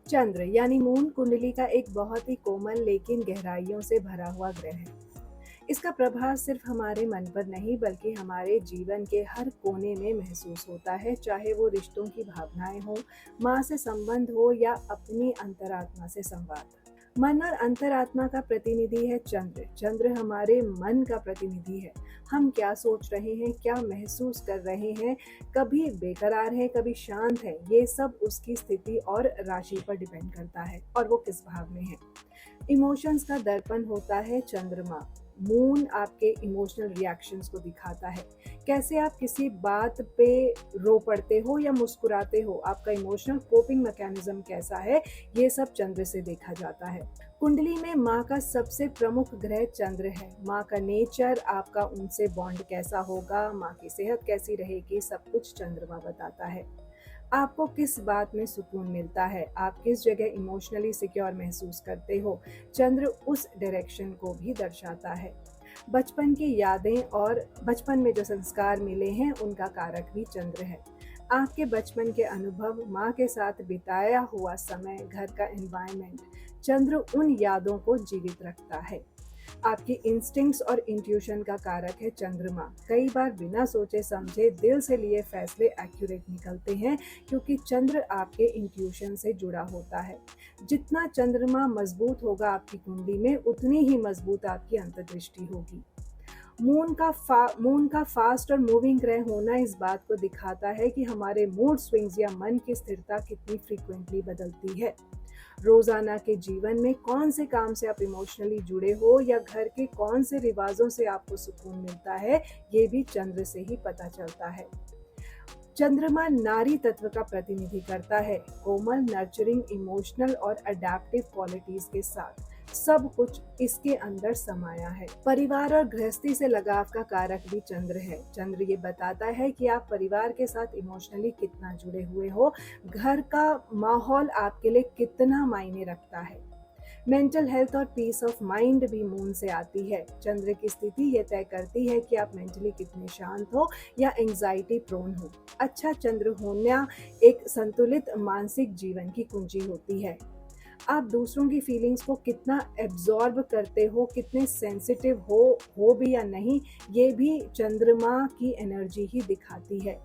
चंद्र यानी मून कुंडली का एक बहुत ही कोमल लेकिन गहराइयों से भरा हुआ ग्रह है। इसका प्रभाव सिर्फ हमारे मन पर नहीं बल्कि हमारे जीवन के हर कोने में महसूस होता है, चाहे वो रिश्तों की भावनाएं हो, माँ से संबंध हो या अपनी अंतरात्मा से संवाद। मन और अंतरात्मा का प्रतिनिधि है चंद्र। चंद्र हमारे मन का प्रतिनिधि है। हम क्या सोच रहे हैं, क्या महसूस कर रहे हैं, कभी बेकरार है, कभी शांत है, ये सब उसकी स्थिति और राशि पर डिपेंड करता है और वो किस भाव में है। इमोशंस का दर्पण होता है चंद्रमा। मून आपके इमोशनल रिएक्शंस को दिखाता है। कैसे आप किसी बात पे रो पड़ते हो या मुस्कुराते हो, आपका इमोशनल कोपिंग मैकेनिज्म कैसा है, ये सब चंद्र से देखा जाता है। कुंडली में माँ का सबसे प्रमुख ग्रह चंद्र है। माँ का नेचर, आपका उनसे बॉन्ड कैसा होगा, माँ की सेहत कैसी रहेगी, सब कुछ चंद्रमा बताता है। आपको किस बात में सुकून मिलता है, आप किस जगह इमोशनली सिक्योर महसूस करते हो, चंद्र उस डायरेक्शन को भी दर्शाता है। बचपन की यादें और बचपन में जो संस्कार मिले हैं उनका कारक भी चंद्र है। आपके बचपन के अनुभव, माँ के साथ बिताया हुआ समय, घर का एनवायरनमेंट, चंद्र उन यादों को जीवित रखता है। आपकी इंस्टिंक्ट्स और इंट्यूशन का कारक है चंद्रमा। कई बार बिना सोचे समझे दिल से लिए फैसले एक्यूरेट निकलते हैं क्योंकि चंद्र आपके इंट्यूशन से जुड़ा होता है। जितना चंद्रमा मजबूत होगा आपकी कुंडली में, उतनी ही मजबूत आपकी अंतर्दृष्टि होगी। मून का फास्ट और मूविंग ग्रह होना इस बात को दिखाता है कि हमारे मूड स्विंग्स या मन की स्थिरता कितनी फ्रीक्वेंटली बदलती है। रोजाना के जीवन में कौन से काम से आप इमोशनली जुड़े हो या घर के कौन से रिवाजों से आपको सुकून मिलता है, ये भी चंद्र से ही पता चलता है। चंद्रमा नारी तत्व का प्रतिनिधि करता है, कोमल, नर्चरिंग, इमोशनल और अडेप्टिव क्वालिटीज के साथ। सब कुछ इसके अंदर समाया है। परिवार और गृहस्थी से लगाव का कारक भी चंद्र है। चंद्र ये बताता है कि आप परिवार के साथ इमोशनली कितना जुड़े हुए हो, घर का माहौल आपके लिए कितना मायने रखता है। मेंटल हेल्थ और पीस ऑफ माइंड भी मून से आती है। चंद्र की स्थिति ये तय करती है कि आप मेंटली कितने शांत हो या एंजाइटी प्रोन हो। अच्छा चंद्र होना एक संतुलित मानसिक जीवन की कुंजी होती है। आप दूसरों की फीलिंग्स को कितना एब्जॉर्ब करते हो, कितने सेंसिटिव हो भी या नहीं, ये भी चंद्रमा की एनर्जी ही दिखाती है।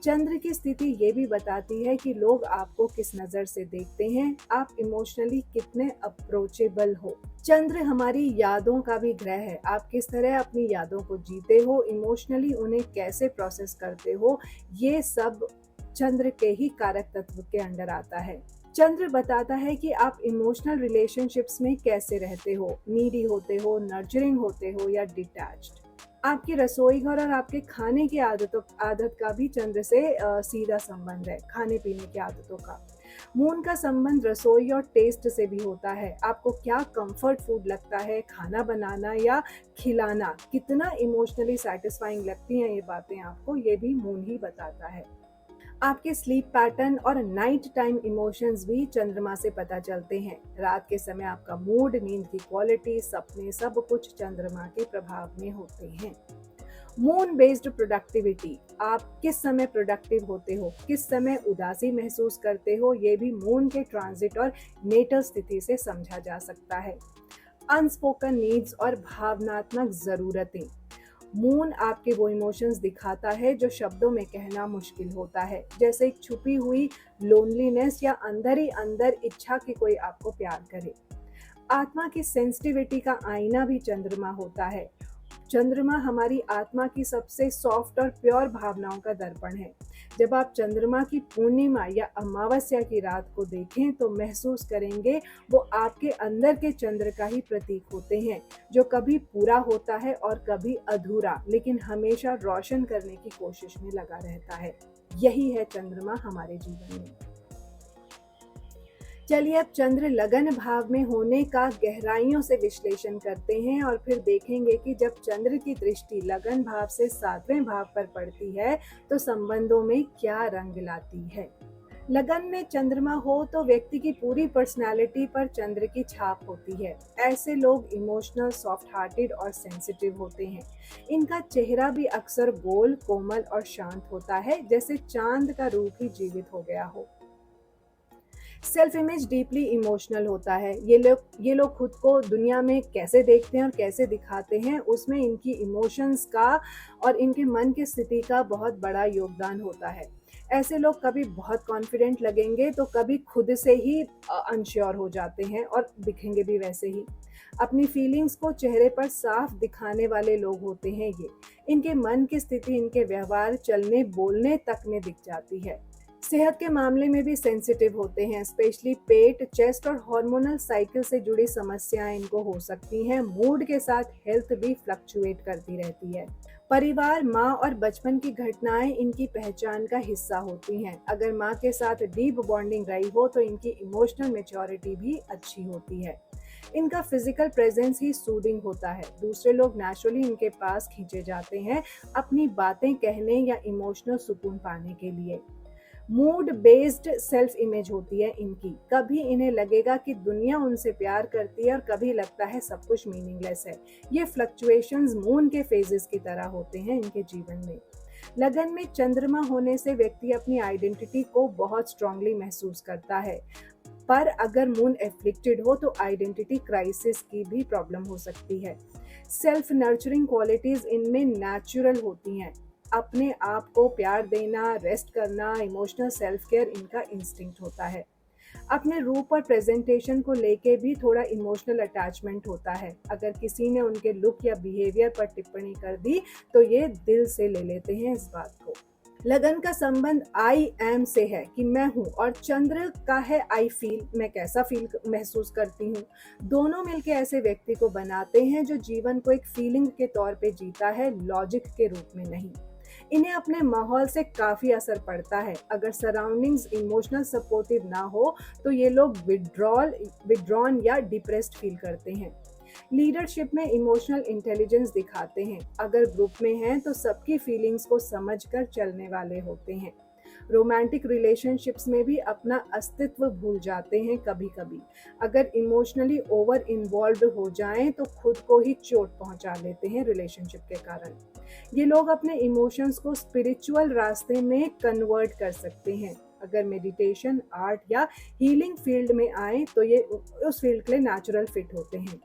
चंद्र की स्थिति ये भी बताती है कि लोग आपको किस नज़र से देखते हैं, आप इमोशनली कितने अप्रोचेबल हो। चंद्र हमारी यादों का भी ग्रह है। आप किस तरह अपनी यादों को जीते हो, इमोशनली उन्हें कैसे प्रोसेस करते हो, ये सब चंद्र के ही कारक तत्व के अंडर आता है। चंद्र बताता है कि आप इमोशनल रिलेशनशिप्स में कैसे रहते हो, नीडी होते हो, नर्चरिंग होते हो या डिटैच्ड। आपकी रसोई घर और आपके खाने की आदत का भी चंद्र से सीधा संबंध है, खाने पीने की आदतों का। मून का संबंध रसोई और टेस्ट से भी होता है। आपको क्या कंफर्ट फूड लगता है, खाना बनाना या खिलाना कितना इमोशनली सेटिस्फाइंग लगती हैं ये बातें आपको, ये भी मून ही बताता है। आपके स्लीप पैटर्न और नाइट टाइम इमोशंस भी चंद्रमा से पता चलते हैं। रात के समय आपका मूड, नींद की क्वालिटी, सपने, सब कुछ चंद्रमा के प्रभाव में होते हैं। मून बेस्ड प्रोडक्टिविटी, आप किस समय प्रोडक्टिव होते हो, किस समय उदासी महसूस करते हो, ये भी मून के ट्रांजिट और नेटल स्थिति से समझा जा सकता है। अनस्पोकन नीड्स और भावनात्मक जरूरतें, मून आपके वो इमोशंस दिखाता है जो शब्दों में कहना मुश्किल होता है, जैसे एक छुपी हुई लोनलीनेस या अंदर ही अंदर इच्छा कि कोई आपको प्यार करे। आत्मा की सेंसिटिविटी का आईना भी चंद्रमा होता है। चंद्रमा हमारी आत्मा की सबसे सॉफ्ट और प्योर भावनाओं का दर्पण है। जब आप चंद्रमा की पूर्णिमा या अमावस्या की रात को देखें तो महसूस करेंगे वो आपके अंदर के चंद्र का ही प्रतीक होते हैं, जो कभी पूरा होता है और कभी अधूरा, लेकिन हमेशा रोशन करने की कोशिश में लगा रहता है। यही है चंद्रमा हमारे जीवन में। चलिए अब चंद्र लगन भाव में होने का गहराइयों से विश्लेषण करते हैं और फिर देखेंगे कि जब चंद्र की दृष्टि लगन भाव से 7वें भाव पर पड़ती है तो संबंधों में क्या रंग लाती है। लगन में चंद्रमा हो तो व्यक्ति की पूरी पर्सनालिटी पर चंद्र की छाप होती है। ऐसे लोग इमोशनल, सॉफ्ट हार्टेड और सेंसिटिव होते हैं। इनका चेहरा भी अक्सर गोल, कोमल और शांत होता है, जैसे चांद का रूप ही जीवित हो गया हो। सेल्फ इमेज डीपली इमोशनल होता है। ये लोग खुद को दुनिया में कैसे देखते हैं और कैसे दिखाते हैं, उसमें इनकी इमोशंस का और इनके मन की स्थिति का बहुत बड़ा योगदान होता है। ऐसे लोग कभी बहुत कॉन्फिडेंट लगेंगे तो कभी खुद से ही अनश्योर हो जाते हैं और दिखेंगे भी वैसे ही। अपनी फीलिंग्स को चेहरे पर साफ दिखाने वाले लोग होते हैं ये। इनके मन की स्थिति इनके व्यवहार, चलने बोलने तक में दिख जाती है। सेहत के मामले में भी सेंसिटिव होते हैं, स्पेशली पेट, चेस्ट और हार्मोनल साइकिल से जुड़ी समस्याएं इनको हो सकती हैं। मूड के साथ हेल्थ भी फ्लक्चुएट करती रहती है। परिवार, माँ और बचपन की घटनाएं इनकी पहचान का हिस्सा होती हैं। अगर माँ के साथ डीप बॉन्डिंग रही हो तो इनकी इमोशनल मैच्योरिटी भी अच्छी होती है। इनका फिजिकल प्रेजेंस ही सूदिंग होता है। दूसरे लोग नेचुरली इनके पास खींचे जाते हैं अपनी बातें कहने या इमोशनल सुकून पाने के लिए। मूड बेस्ड सेल्फ इमेज होती है इनकी। कभी इन्हें लगेगा कि दुनिया उनसे प्यार करती है और कभी लगता है सब कुछ मीनिंगलेस है। ये फ्लक्चुएशंस मून के फेजेस की तरह होते हैं इनके जीवन में। लगन में चंद्रमा होने से व्यक्ति अपनी आइडेंटिटी को बहुत स्ट्रांगली महसूस करता है, पर अगर मून एफ्लिक्टेड हो तो आइडेंटिटी क्राइसिस की भी प्रॉब्लम हो सकती है। सेल्फ नर्चरिंग क्वालिटीज इनमें नेचुरल होती हैं। अपने आप को प्यार देना, रेस्ट करना, इमोशनल सेल्फ केयर इनका इंस्टिंक्ट होता है। अपने रूप और प्रेजेंटेशन को लेके भी थोड़ा इमोशनल अटैचमेंट होता है। अगर किसी ने उनके लुक या बिहेवियर पर टिप्पणी कर दी तो ये दिल से ले लेते हैं इस बात को। लगन का संबंध आई एम से है कि मैं हूँ, और चंद्र का है आई फील, मैं कैसा फील महसूस करती हूँ। दोनों मिलके ऐसे व्यक्ति को बनाते हैं जो जीवन को एक फीलिंग के तौर पे जीता है, लॉजिक के रूप में नहीं। इन्हें अपने माहौल से काफी असर पड़ता है। अगर सराउंडिंग्स इमोशनल सपोर्टिव ना हो तो ये लोग विड्रॉन या डिप्रेस्ड फील करते हैं। लीडरशिप में इमोशनल इंटेलिजेंस दिखाते हैं। अगर ग्रुप में हैं तो सबकी फीलिंग्स को समझकर चलने वाले होते हैं। रोमांटिक रिलेशनशिप्स में भी अपना अस्तित्व भूल जाते हैं कभी कभी। अगर इमोशनली ओवर इन्वॉल्व हो जाएं तो खुद को ही चोट पहुंचा लेते हैं रिलेशनशिप के कारण। ये लोग अपने इमोशंस को स्पिरिचुअल रास्ते में कन्वर्ट कर सकते हैं। अगर मेडिटेशन, आर्ट या हीलिंग फील्ड में आए तो ये उस फील्ड के लिए नेचुरल फिट होते हैं।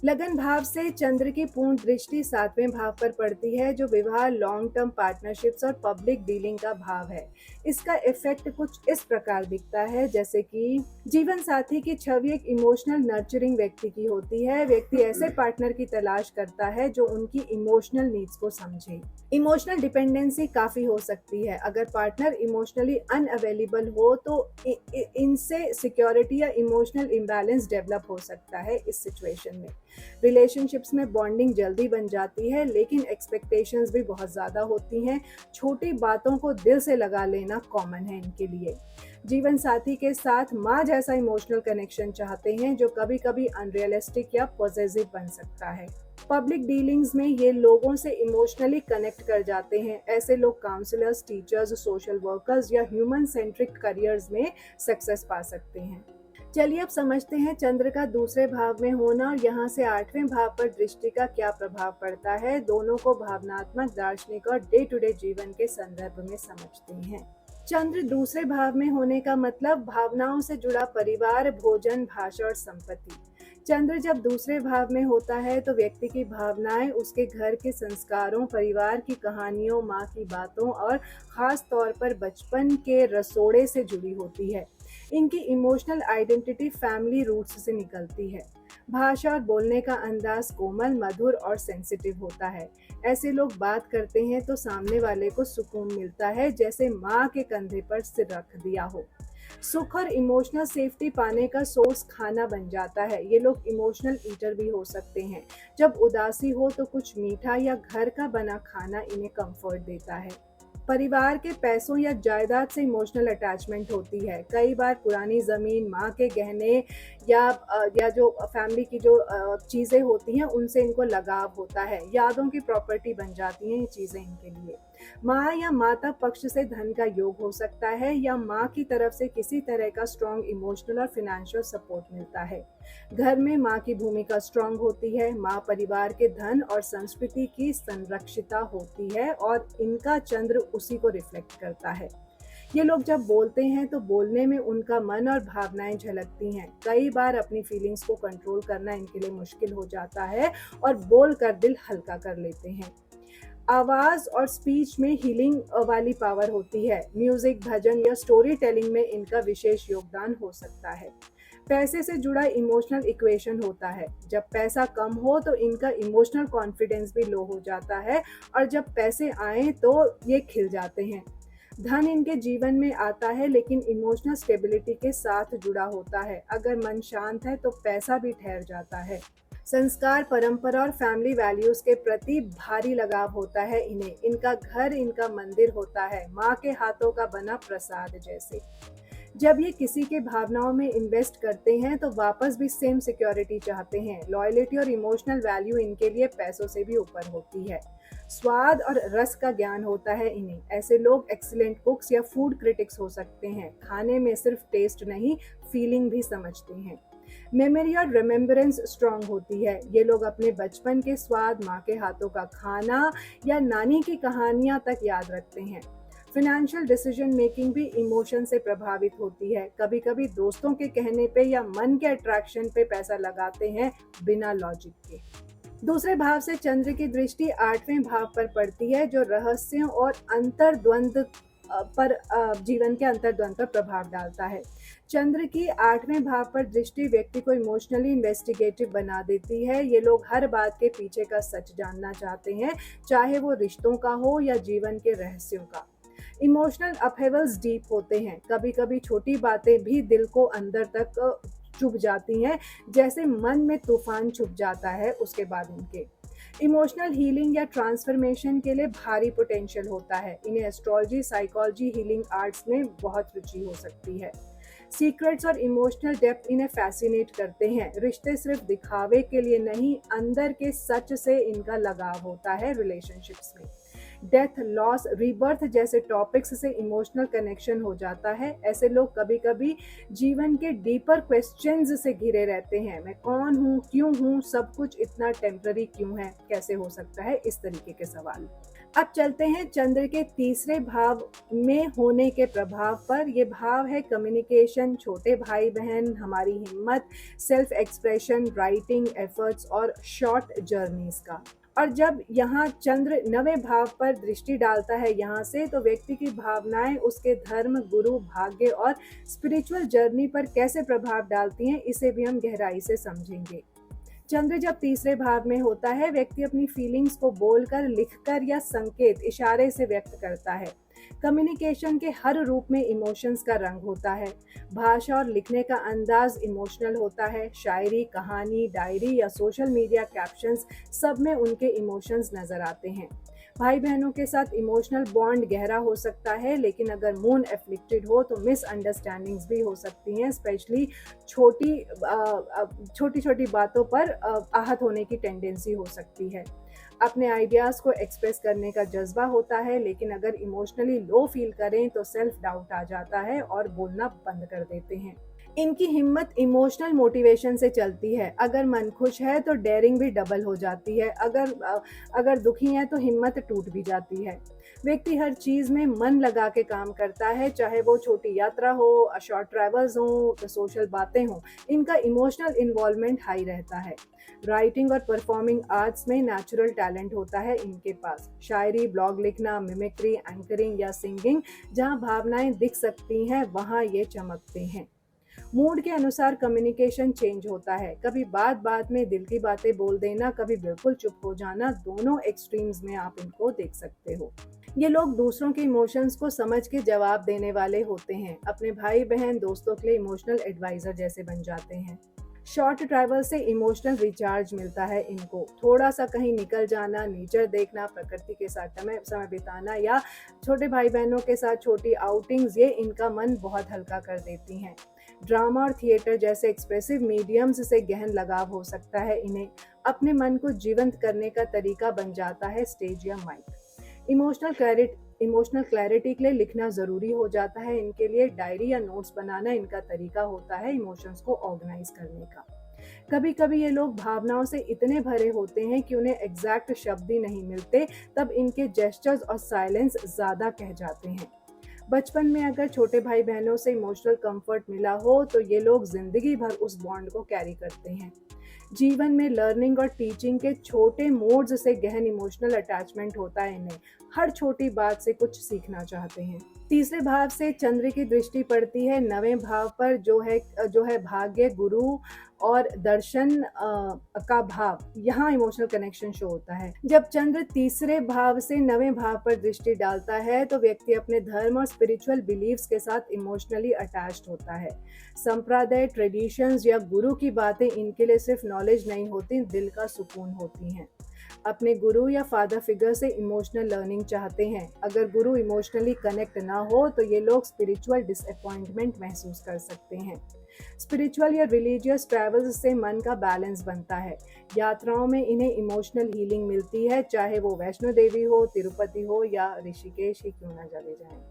लगन भाव से चंद्र की पूर्ण दृष्टि 7वें भाव पर पड़ती है, जो विवाह, लॉन्ग टर्म पार्टनरशिप्स और पब्लिक डीलिंग का भाव है। इसका इफेक्ट कुछ इस प्रकार दिखता है जैसे कि जीवन साथी की छवि एक इमोशनल नर्चरिंग व्यक्ति की होती है। व्यक्ति ऐसे पार्टनर की तलाश करता है जो उनकी इमोशनल नीड्स को समझे। इमोशनल डिपेंडेंसी काफी हो सकती है। अगर पार्टनर इमोशनली अनअवेलेबल हो तो इनसे सिक्योरिटी या इमोशनल इम्बैलेंस डेवलप हो सकता है। इस सिचुएशन में रिलेशनशिप्स में बॉन्डिंग जल्दी बन जाती है, लेकिन एक्सपेक्टेशंस भी बहुत ज़्यादा होती हैं। छोटी बातों को दिल से लगा लेना कॉमन है इनके लिए। जीवन साथी के साथ माँ जैसा इमोशनल कनेक्शन चाहते हैं जो कभी कभी अनरियलिस्टिक या पॉजिटिव बन सकता है। पब्लिक डीलिंग्स में ये लोगों से इमोशनली कनेक्ट कर जाते हैं। ऐसे लोग काउंसलर्स, टीचर्स, सोशल वर्कर्स या ह्यूमन सेंट्रिक करियर्स में सक्सेस पा सकते हैं। चलिए अब समझते हैं चंद्र का दूसरे भाव में होना और यहाँ से 8वें भाव पर दृष्टि का क्या प्रभाव पड़ता है। दोनों को भावनात्मक, दार्शनिक और डे टू डे जीवन के संदर्भ में समझते हैं। चंद्र दूसरे भाव में होने का मतलब भावनाओं से जुड़ा परिवार, भोजन, भाषा और संपत्ति। चंद्र जब दूसरे भाव में होता है तो व्यक्ति की भावनाएं उसके घर के संस्कारों, परिवार की कहानियों, माँ की बातों और खास तौर पर बचपन के रसोड़े से जुड़ी होती है। इनकी इमोशनल आइडेंटिटी फैमिली रूट्स से निकलती है। भाषा और बोलने का अंदाज कोमल, मधुर और सेंसिटिव होता है। ऐसे लोग बात करते हैं तो सामने वाले को सुकून मिलता है, जैसे माँ के कंधे पर सिर रख दिया हो। सुख और इमोशनल सेफ्टी पाने का सोर्स खाना बन जाता है। ये लोग इमोशनल ईटर भी हो सकते हैं। जब उदासी हो तो कुछ मीठा या घर का बना खाना इन्हें कंफर्ट देता है। परिवार के पैसों या जायदाद से इमोशनल अटैचमेंट होती है। कई बार पुरानी ज़मीन, माँ के गहने या जो फैमिली की जो चीज़ें होती हैं उनसे इनको लगाव होता है। यादों की प्रॉपर्टी बन जाती हैं ये चीज़ें इनके लिए। माँ या माता पक्ष से धन का योग हो सकता है या माँ की तरफ से किसी तरह का स्ट्रॉन्ग इमोशनल और फाइनेंशियल सपोर्ट मिलता है। घर में माँ की भूमिका स्ट्रॉन्ग होती है। माँ परिवार के धन और संस्कृति की संरक्षिता होती है और इनका चंद्र उसी को रिफ्लेक्ट करता है। ये लोग जब बोलते हैं तो बोलने में उनका मन और भावनाएं झलकती हैं। कई बार अपनी फीलिंग्स को कंट्रोल करना इनके लिए मुश्किल हो जाता है और बोलकर दिल हल्का कर लेते हैं। आवाज और स्पीच में हीलिंग वाली पावर होती है। म्यूजिक, भजन या स्टोरी टेलिंग में इनका विशेष योगदान हो सकता है। पैसे से जुड़ा इमोशनल इक्वेशन होता है। जब पैसा कम हो तो इनका इमोशनल कॉन्फिडेंस भी लो हो जाता है और जब पैसे आए तो ये खिल जाते हैं। धन इनके जीवन में आता है लेकिन इमोशनल स्टेबिलिटी के साथ जुड़ा होता है। अगर मन शांत है तो पैसा भी ठहर जाता है। संस्कार, परंपरा और फैमिली वैल्यूज के प्रति भारी लगाव होता है इन्हें। इनका घर इनका मंदिर होता है, माँ के हाथों का बना प्रसाद जैसे। जब ये किसी के भावनाओं में इन्वेस्ट करते हैं तो वापस भी सेम सिक्योरिटी चाहते हैं। लॉयल्टी और इमोशनल वैल्यू इनके लिए पैसों से भी ऊपर होती है। स्वाद और रस का ज्ञान होता है इन्हें। ऐसे लोग एक्सीलेंट कुक्स या फूड क्रिटिक्स हो सकते हैं। खाने में सिर्फ टेस्ट नहीं, फीलिंग भी समझते हैं। मेमोरी और रिमेम्बरेंस स्ट्रांग होती है। ये लोग अपने बचपन के स्वाद, माँ के हाथों का खाना या नानी की कहानियां तक याद रखते हैं। फाइनेंशियल डिसीजन मेकिंग भी इमोशन से प्रभावित होती है। कभी कभी दोस्तों के कहने पे या मन के अट्रैक्शन पे पैसा लगाते हैं बिना लॉजिक के। दूसरे भाव से चंद्र की दृष्टि 8वें भाव पर पड़ती है जो रहस्यों और अंतर्द्वंद पर जीवन के अंतर्द्वंद पर प्रभाव डालता है। चंद्र की 8वें भाव पर दृष्टि व्यक्ति को इमोशनली इन्वेस्टिगेटिव बना देती है। ये लोग हर बात के पीछे का सच जानना चाहते हैं, चाहे वो रिश्तों का हो या जीवन के रहस्यों का। इमोशनल अपहेवल्स डीप होते हैं। कभी कभी छोटी बातें भी दिल को अंदर तक चुभ जाती हैं, जैसे मन में तूफान छुप जाता है उसके बाद उनके। इमोशनल हीलिंग या ट्रांसफॉर्मेशन के लिए भारी पोटेंशियल होता है। इन्हें एस्ट्रोलॉजी, साइकोलॉजी, हीलिंग आर्ट्स में बहुत रुचि हो सकती है। सीक्रेट्स और इमोशनल डेप्थ इन्हें फैसिनेट करते हैं। रिश्ते सिर्फ दिखावे के लिए नहीं, अंदर के सच से इनका लगाव होता है रिलेशनशिप्स में। डेथ, लॉस, रीबर्थ जैसे टॉपिक्स से इमोशनल कनेक्शन हो जाता है। ऐसे लोग कभी कभी जीवन के डीपर क्वेश्चंस से घिरे रहते हैं। मैं कौन हूँ, क्यों हूँ, सब कुछ इतना टेम्पररी क्यों है, कैसे हो सकता है, इस तरीके के सवाल। अब चलते हैं चंद्र के तीसरे भाव में होने के प्रभाव पर। यह भाव है कम्युनिकेशन, छोटे भाई बहन, हमारी हिम्मत, सेल्फ एक्सप्रेशन, राइटिंग, एफर्ट्स और शॉर्ट जर्नीज का। और जब यहाँ चंद्र 9वें भाव पर दृष्टि डालता है यहाँ से, तो व्यक्ति की भावनाएं उसके धर्म, गुरु, भाग्य और स्पिरिचुअल जर्नी पर कैसे प्रभाव डालती हैं, इसे भी हम गहराई से समझेंगे। चंद्र जब तीसरे भाव में होता है, व्यक्ति अपनी फीलिंग्स को बोलकर, लिखकर या संकेत, इशारे से व्यक्त करता है। कम्युनिकेशन के हर रूप में इमोशंस का रंग होता है। भाषा और लिखने का अंदाज इमोशनल होता है। शायरी, कहानी, डायरी या सोशल मीडिया कैप्शंस, सब में उनके इमोशंस नजर आते हैं। भाई बहनों के साथ इमोशनल बॉन्ड गहरा हो सकता है, लेकिन अगर मून एफ्लिक्टेड हो तो मिसअंडरस्टैंडिंग्स भी हो सकती हैं। स्पेशली छोटी छोटी बातों पर आहत होने की टेंडेंसी हो सकती है। अपने आइडियाज़ को एक्सप्रेस करने का जज्बा होता है, लेकिन अगर इमोशनली लो फील करें तो सेल्फ डाउट आ जाता है और बोलना बंद कर देते हैं। इनकी हिम्मत इमोशनल मोटिवेशन से चलती है। अगर मन खुश है तो डेयरिंग भी डबल हो जाती है। अगर दुखी है तो हिम्मत टूट भी जाती है। व्यक्ति हर चीज़ में मन लगा के काम करता है, चाहे वो छोटी यात्रा हो, शॉर्ट ट्रैवल्स हो, सोशल बातें हों। इनका इमोशनल इन्वॉल्वमेंट हाई रहता है। राइटिंग और परफॉर्मिंग आर्ट्स में नेचुरल टैलेंट होता है इनके पास। शायरी, ब्लॉग लिखना, मिमिक्री, एंकरिंग या सिंगिंग, जहाँ भावनाएं दिख सकती हैं वहाँ ये चमकते हैं। मूड के अनुसार कम्युनिकेशन चेंज होता है। कभी बात बात में दिल की बातें बोल देना, कभी बिल्कुल चुप हो जाना, दोनों एक्सट्रीम्स में आप इनको देख सकते हो। ये लोग दूसरों के इमोशंस को समझ के जवाब देने वाले होते हैं। अपने भाई बहन, दोस्तों के लिए इमोशनल एडवाइजर जैसे बन जाते हैं। शॉर्ट ट्रैवल से इमोशनल रिचार्ज मिलता है इनको। थोड़ा सा कहीं निकल जाना, नेचर देखना, प्रकृति के साथ समय बिताना या छोटे भाई बहनों के साथ छोटी आउटिंग्स, ये इनका मन बहुत हल्का कर देती हैं। ड्रामा और थिएटर जैसे एक्सप्रेसिव मीडियम्स से गहन लगाव हो सकता है इन्हें। अपने मन को जीवंत करने का तरीका बन जाता है स्टेज या माइक। इमोशनल क्लैरिटी के लिए लिखना ज़रूरी हो जाता है इनके लिए। डायरी या नोट्स बनाना इनका तरीका होता है इमोशंस को ऑर्गेनाइज करने का। कभी कभी ये लोग भावनाओं से इतने भरे होते हैं कि उन्हें एग्जैक्ट शब्द ही नहीं मिलते, तब इनके जेस्चर्स और साइलेंस ज़्यादा कह जाते हैं। बचपन में अगर छोटे भाई बहनों से इमोशनल कंफर्ट मिला हो तो ये लोग जिंदगी भर उस बॉन्ड को कैरी करते हैं। जीवन में लर्निंग और टीचिंग के छोटे मोड्स से गहन इमोशनल अटैचमेंट होता है इन्हें। हर छोटी बात से कुछ सीखना चाहते हैं। तीसरे भाव से चंद्र की दृष्टि पड़ती है नवें भाव पर, जो है भाग्य, गुरु और दर्शन का भाव। यहाँ इमोशनल कनेक्शन शो होता है। जब चंद्र तीसरे भाव से नवें भाव पर दृष्टि डालता है तो व्यक्ति अपने धर्म और स्पिरिचुअल बिलीव्स के साथ इमोशनली अटैच्ड होता है। संप्रदाय, ट्रेडिशंस या गुरु की बातें इनके लिए सिर्फ नॉलेज नहीं होती, दिल का सुकून होती हैं। अपने गुरु या फादर फिगर से इमोशनल लर्निंग चाहते हैं। अगर गुरु इमोशनली कनेक्ट ना हो तो ये लोग स्पिरिचुअल डिसअपॉइंटमेंट महसूस कर सकते हैं। स्पिरिचुअल या रिलीजियस ट्रैवल्स से मन का बैलेंस बनता है। यात्राओं में इन्हें इमोशनल हीलिंग मिलती है, चाहे वो वैष्णो देवी हो, तिरुपति हो या ऋषिकेश ही क्यों ना चले जाएं।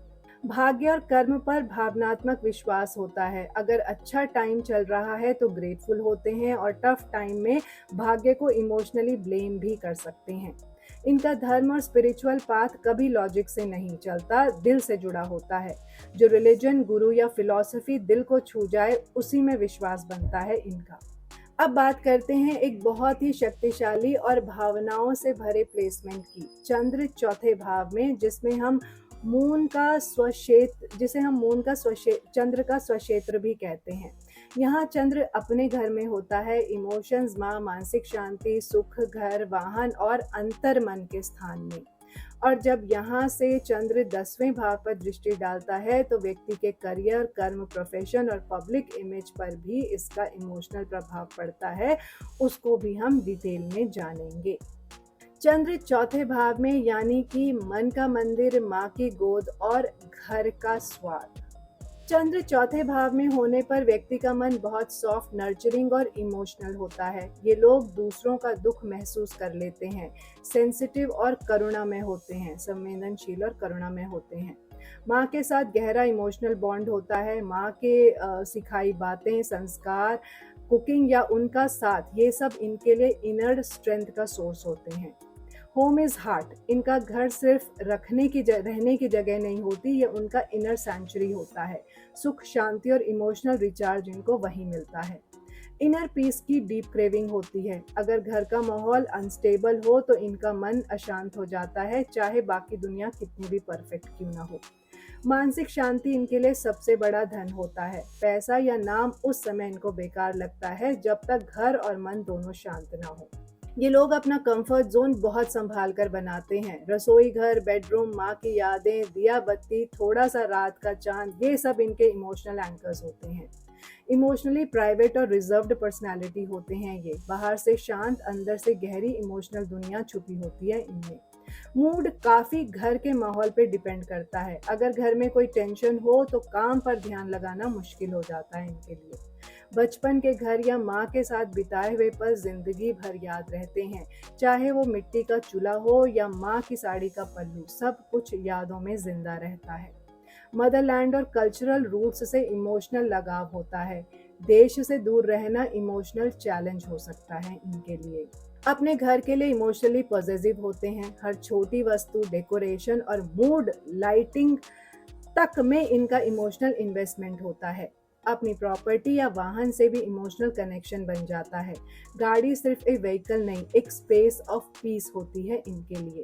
भाग्य और कर्म पर भावनात्मक विश्वास होता है। अगर अच्छा टाइम चल रहा है तो ग्रेटफुल होते हैं और टफ टाइम में भाग्य को इमोशनली ब्लेम भी कर सकते हैं। इनका धर्म और स्पिरिचुअल पाथ कभी लॉजिक से नहीं चलता, दिल से जुड़ा होता है। जो रिलीजन, गुरु या फिलॉसफी दिल को छू जाए उसी में विश्वास बनता है इनका। अब बात करते हैं एक बहुत ही शक्तिशाली और भावनाओं से भरे प्लेसमेंट की। चंद्र चौथे भाव में, जिसे हम मून का चंद्र का स्वक्षेत्र भी कहते हैं। यहाँ चंद्र अपने घर में होता है। इमोशंस, मानसिक शांति, सुख, घर, वाहन और अंतर मन के स्थान में। और जब यहाँ से चंद्र 10वें भाव पर दृष्टि डालता है तो व्यक्ति के करियर, कर्म, प्रोफेशन और पब्लिक इमेज पर भी इसका इमोशनल प्रभाव पड़ता है। उसको भी हम डिटेल में जानेंगे। चंद्र चौथे भाव में, यानी कि मन का मंदिर, माँ की गोद और घर का स्वाद। चंद्र चौथे भाव में होने पर व्यक्ति का मन बहुत सॉफ्ट, नर्चरिंग और इमोशनल होता है। ये लोग दूसरों का दुख महसूस कर लेते हैं, सेंसिटिव और करुणामय होते हैं, संवेदनशील और करुणामय होते हैं। माँ के साथ गहरा इमोशनल बॉन्ड होता है। माँ के सिखाई बातें, संस्कार, कुकिंग या उनका साथ, ये सब इनके लिए इनर स्ट्रेंथ का सोर्स होते हैं। होम इज हार्ट, इनका घर सिर्फ रहने की जगह नहीं होती, ये उनका इनर सैंक्चुरी होता है। सुख, शांति और इमोशनल रिचार्ज इनको वहीं मिलता है। इनर पीस की डीप क्रेविंग होती है। अगर घर का माहौल अनस्टेबल हो तो इनका मन अशांत हो जाता है, चाहे बाकी दुनिया कितनी भी परफेक्ट क्यों ना हो। मानसिक शांति इनके लिए सबसे बड़ा धन होता है। पैसा या नाम उस समय इनको बेकार लगता है जब तक घर और मन दोनों शांत ना हो। ये लोग अपना कंफर्ट जोन बहुत संभाल कर बनाते हैं। रसोई घर, बेडरूम, माँ की यादें, दिया बत्ती, थोड़ा सा रात का चांद, ये सब इनके इमोशनल एंकर्स होते हैं। इमोशनली प्राइवेट और रिजर्व्ड पर्सनालिटी होते हैं ये। बाहर से शांत, अंदर से गहरी इमोशनल दुनिया छुपी होती है इनमें। मूड काफी घर के माहौल पे डिपेंड करता है। अगर घर में कोई टेंशन हो तो काम पर ध्यान लगाना मुश्किल हो जाता है इनके लिए। बचपन के घर या माँ के साथ बिताए हुए पल जिंदगी भर याद रहते हैं। चाहे वो मिट्टी का चूल्हा हो या माँ की साड़ी का पल्लू, सब कुछ यादों में जिंदा रहता है। मदरलैंड और कल्चरल रूट्स से इमोशनल लगाव होता है। देश से दूर रहना इमोशनल चैलेंज हो सकता है इनके लिए। अपने घर के लिए इमोशनली पॉजिटिव होते हैं। हर छोटी वस्तु, डेकोरेशन और मूड लाइटिंग तक में इनका इमोशनल इन्वेस्टमेंट होता है। अपनी प्रॉपर्टी या वाहन से भी इमोशनल कनेक्शन बन जाता है। गाड़ी सिर्फ एक व्हीकल नहीं, एक स्पेस ऑफ पीस होती है इनके लिए।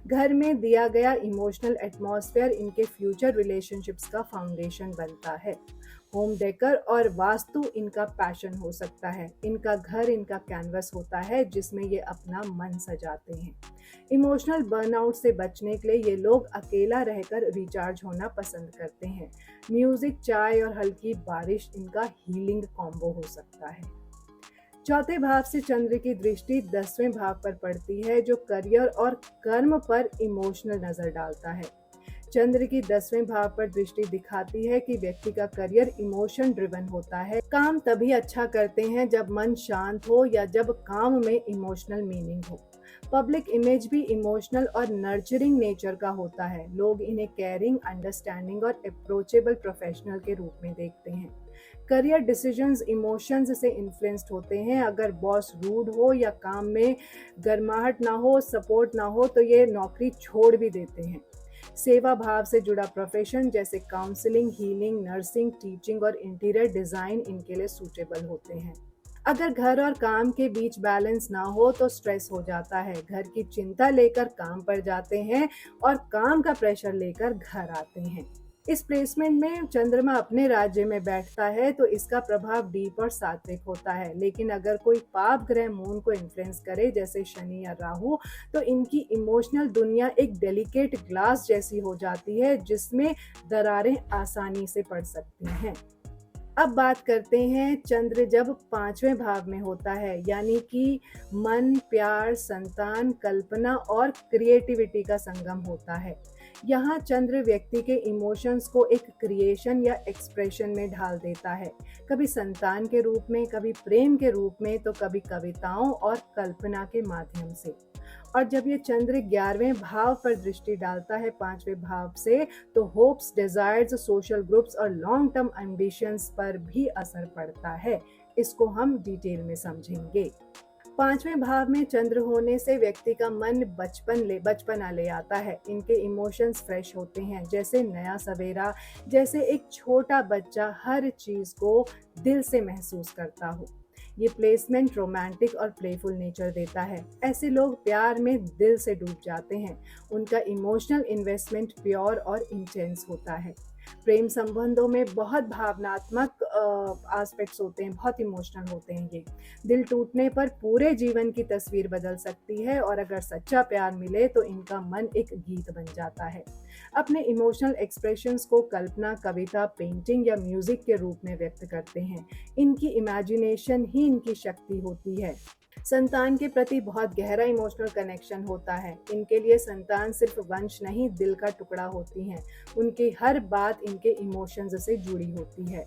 घर में दिया गया इमोशनल एटमॉस्फेयर इनके फ्यूचर रिलेशनशिप्स का फाउंडेशन बनता है। होम डेकर और वास्तु इनका पैशन हो सकता है। इनका घर इनका कैनवस होता है जिसमें ये अपना मन सजाते हैं। इमोशनल बर्नआउट से बचने के लिए ये लोग अकेला रहकर रिचार्ज होना पसंद करते हैं। म्यूजिक, चाय और हल्की बारिश इनका हीलिंग कॉम्बो हो सकता है। चौथे भाव से चंद्र की दृष्टि 10वें भाव पर पड़ती है, जो करियर और कर्म पर इमोशनल नजर डालता है। चंद्र की 10वें भाव पर दृष्टि दिखाती है कि व्यक्ति का करियर इमोशन ड्रिवन होता है। काम तभी अच्छा करते हैं जब मन शांत हो या जब काम में इमोशनल मीनिंग हो। पब्लिक इमेज भी इमोशनल और नर्चरिंग नेचर का होता है। लोग इन्हें केयरिंग, अंडरस्टैंडिंग और अप्रोचेबल प्रोफेशनल के रूप में देखते हैं। करियर डिसीजंस इमोशंस से इन्फ्लुएंस्ड होते हैं। अगर बॉस रूड हो या काम में गर्माहट ना हो, सपोर्ट ना हो तो ये नौकरी छोड़ भी देते हैं। सेवा भाव से जुड़ा प्रोफेशन जैसे काउंसलिंग, हीलिंग, नर्सिंग, टीचिंग और इंटीरियर डिज़ाइन इनके लिए सूटेबल होते हैं। अगर घर और काम के बीच बैलेंस ना हो तो स्ट्रेस हो जाता है, घर की चिंता लेकर काम पर जाते हैं और काम का प्रेशर लेकर घर आते हैं। इस प्लेसमेंट में चंद्रमा अपने राज्य में बैठता है तो इसका प्रभाव डीप और सात्विक होता है, लेकिन अगर कोई पाप ग्रह मून को इन्फ्लुएंस करे जैसे शनि या राहु तो इनकी इमोशनल दुनिया एक डेलिकेट ग्लास जैसी हो जाती है जिसमें दरारें आसानी से पड़ सकती हैं। अब बात करते हैं चंद्र जब 5वें भाव में होता है, यानी कि मन, प्यार, संतान, कल्पना और क्रिएटिविटी का संगम होता है। यहाँ चंद्र व्यक्ति के इमोशंस को एक क्रिएशन या एक्सप्रेशन में ढाल देता है, कभी संतान के रूप में, कभी प्रेम के रूप में, तो कभी कविताओं और कल्पना के माध्यम से। और जब ये चंद्र 11वें भाव पर दृष्टि डालता है 5वें भाव से, तो होप्स, डिजायर्स, सोशल ग्रुप्स और लॉन्ग टर्म एम्बिशंस पर भी असर पड़ता है। इसको हम डिटेल में समझेंगे। 5वें भाव में चंद्र होने से व्यक्ति का मन बचपना ले आता है। इनके इमोशंस फ्रेश होते हैं, जैसे नया सवेरा, जैसे एक छोटा बच्चा हर चीज को दिल से महसूस करता हो। ये प्लेसमेंट रोमांटिक और प्लेफुल नेचर देता है। ऐसे लोग प्यार में दिल से डूब जाते हैं। उनका इमोशनल इन्वेस्टमेंट प्योर और इंटेंस होता है। प्रेम संबंधों में बहुत भावनात्मक एस्पेक्ट्स होते हैं, बहुत इमोशनल होते हैं ये। दिल टूटने पर पूरे जीवन की तस्वीर बदल सकती है और अगर सच्चा प्यार मिले तो इनका मन एक गीत बन जाता है। अपने इमोशनल एक्सप्रेशंस को कल्पना, कविता, पेंटिंग या म्यूजिक के रूप में व्यक्त करते हैं। इनकी इमेजिनेशन ही इनकी शक्ति होती है। संतान के प्रति बहुत गहरा इमोशनल कनेक्शन होता है। इनके लिए संतान सिर्फ वंश नहीं, दिल का टुकड़ा होती है। उनकी हर बात इनके इमोशंस से जुड़ी होती है।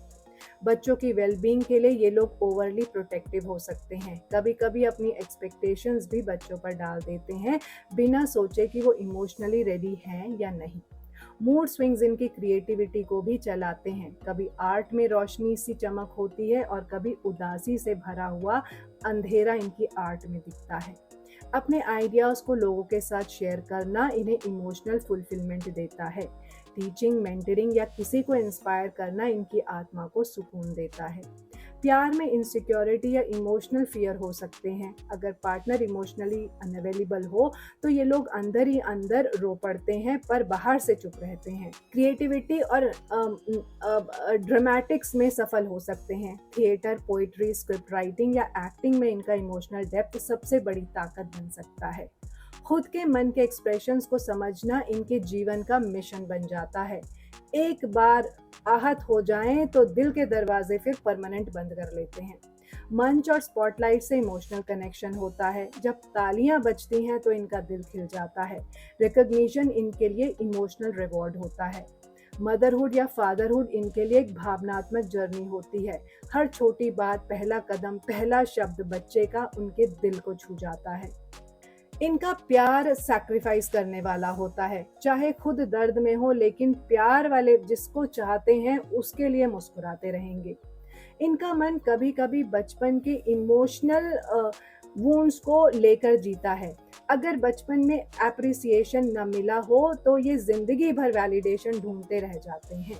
बच्चों की वेलबींग के लिए ये लोग ओवरली प्रोटेक्टिव हो सकते हैं। कभी कभी अपनी एक्सपेक्टेशंस भी बच्चों पर डाल देते हैं, बिना सोचे कि वो इमोशनली रेडी हैं या नहीं। मूड स्विंग्स इनकी क्रिएटिविटी को भी चलाते हैं। कभी आर्ट में रोशनी सी चमक होती है और कभी उदासी से भरा हुआ अंधेरा इनकी आर्ट में दिखता है। अपने आइडियाज को लोगों के साथ शेयर करना इन्हें इमोशनल फुलफिलमेंट देता है। टीचिंग, मेंटरिंग या किसी को इंस्पायर करना इनकी आत्मा को सुकून देता है। प्यार में इनसिक्योरिटी या इमोशनल फियर हो सकते हैं। अगर पार्टनर इमोशनली अनअवेलेबल हो तो ये लोग अंदर ही अंदर रो पड़ते हैं पर बाहर से चुप रहते हैं। क्रिएटिविटी और ड्रामेटिक्स में सफल हो सकते हैं। थिएटर, पोइट्री, स्क्रिप्ट राइटिंग या एक्टिंग में इनका इमोशनल डेप्थ सबसे बड़ी ताकत बन सकता है। खुद के मन के एक्सप्रेशंस को समझना इनके जीवन का मिशन बन जाता है। एक बार आहत हो जाएं तो दिल के दरवाजे फिर परमानेंट बंद कर लेते हैं। मंच और स्पॉटलाइट से इमोशनल कनेक्शन होता है। जब तालियां बजती हैं तो इनका दिल खिल जाता है। रिकॉग्निशन इनके लिए इमोशनल रिवॉर्ड होता है। मदरहुड या फादरहुड इनके लिए एक भावनात्मक जर्नी होती है। हर छोटी बात, पहला कदम, पहला शब्द बच्चे का उनके दिल को छू जाता है। इनका प्यार सैक्रिफाइस करने वाला होता है। चाहे खुद दर्द में हो, लेकिन प्यार वाले जिसको चाहते हैं उसके लिए मुस्कुराते रहेंगे। इनका मन कभी कभी बचपन के इमोशनल वुंड्स को लेकर जीता है। अगर बचपन में एप्रिसिएशन न मिला हो तो ये जिंदगी भर वैलिडेशन ढूंढते रह जाते हैं।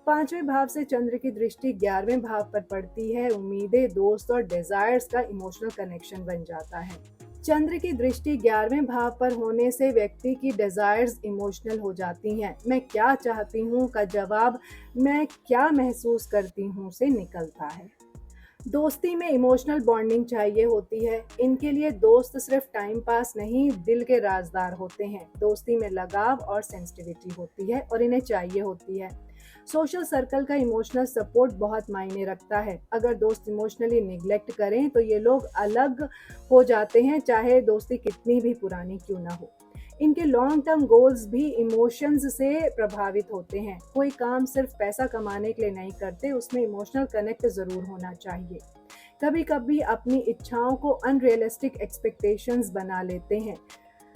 5वें भाव से चंद्र की दृष्टि 11वें भाव पर पड़ती है। उम्मीदें, दोस्त और डिजायर्स का इमोशनल कनेक्शन बन जाता है। चंद्र की दृष्टि 11वें भाव पर होने से व्यक्ति की डिजायर्स इमोशनल हो जाती हैं। मैं क्या चाहती हूँ का जवाब मैं क्या महसूस करती हूँ से निकलता है। दोस्ती में इमोशनल बॉन्डिंग चाहिए होती है। इनके लिए दोस्त सिर्फ टाइम पास नहीं, दिल के राजदार होते हैं। दोस्ती में लगाव और सेंसिटिविटी होती है और इन्हें चाहिए होती है। सोशल सर्कल का इमोशनल सपोर्ट बहुत मायने रखता है। अगर दोस्त इमोशनली निग्लेक्ट करें तो ये लोग अलग हो जाते हैं, चाहे दोस्ती कितनी भी पुरानी क्यों ना हो। इनके लॉन्ग टर्म गोल्स भी इमोशंस से प्रभावित होते हैं। कोई काम सिर्फ पैसा कमाने के लिए नहीं करते, उसमें इमोशनल कनेक्ट जरूर होना चाहिए। कभी कभी अपनी इच्छाओं को अनरियलिस्टिक एक्सपेक्टेशंस बना लेते हैं।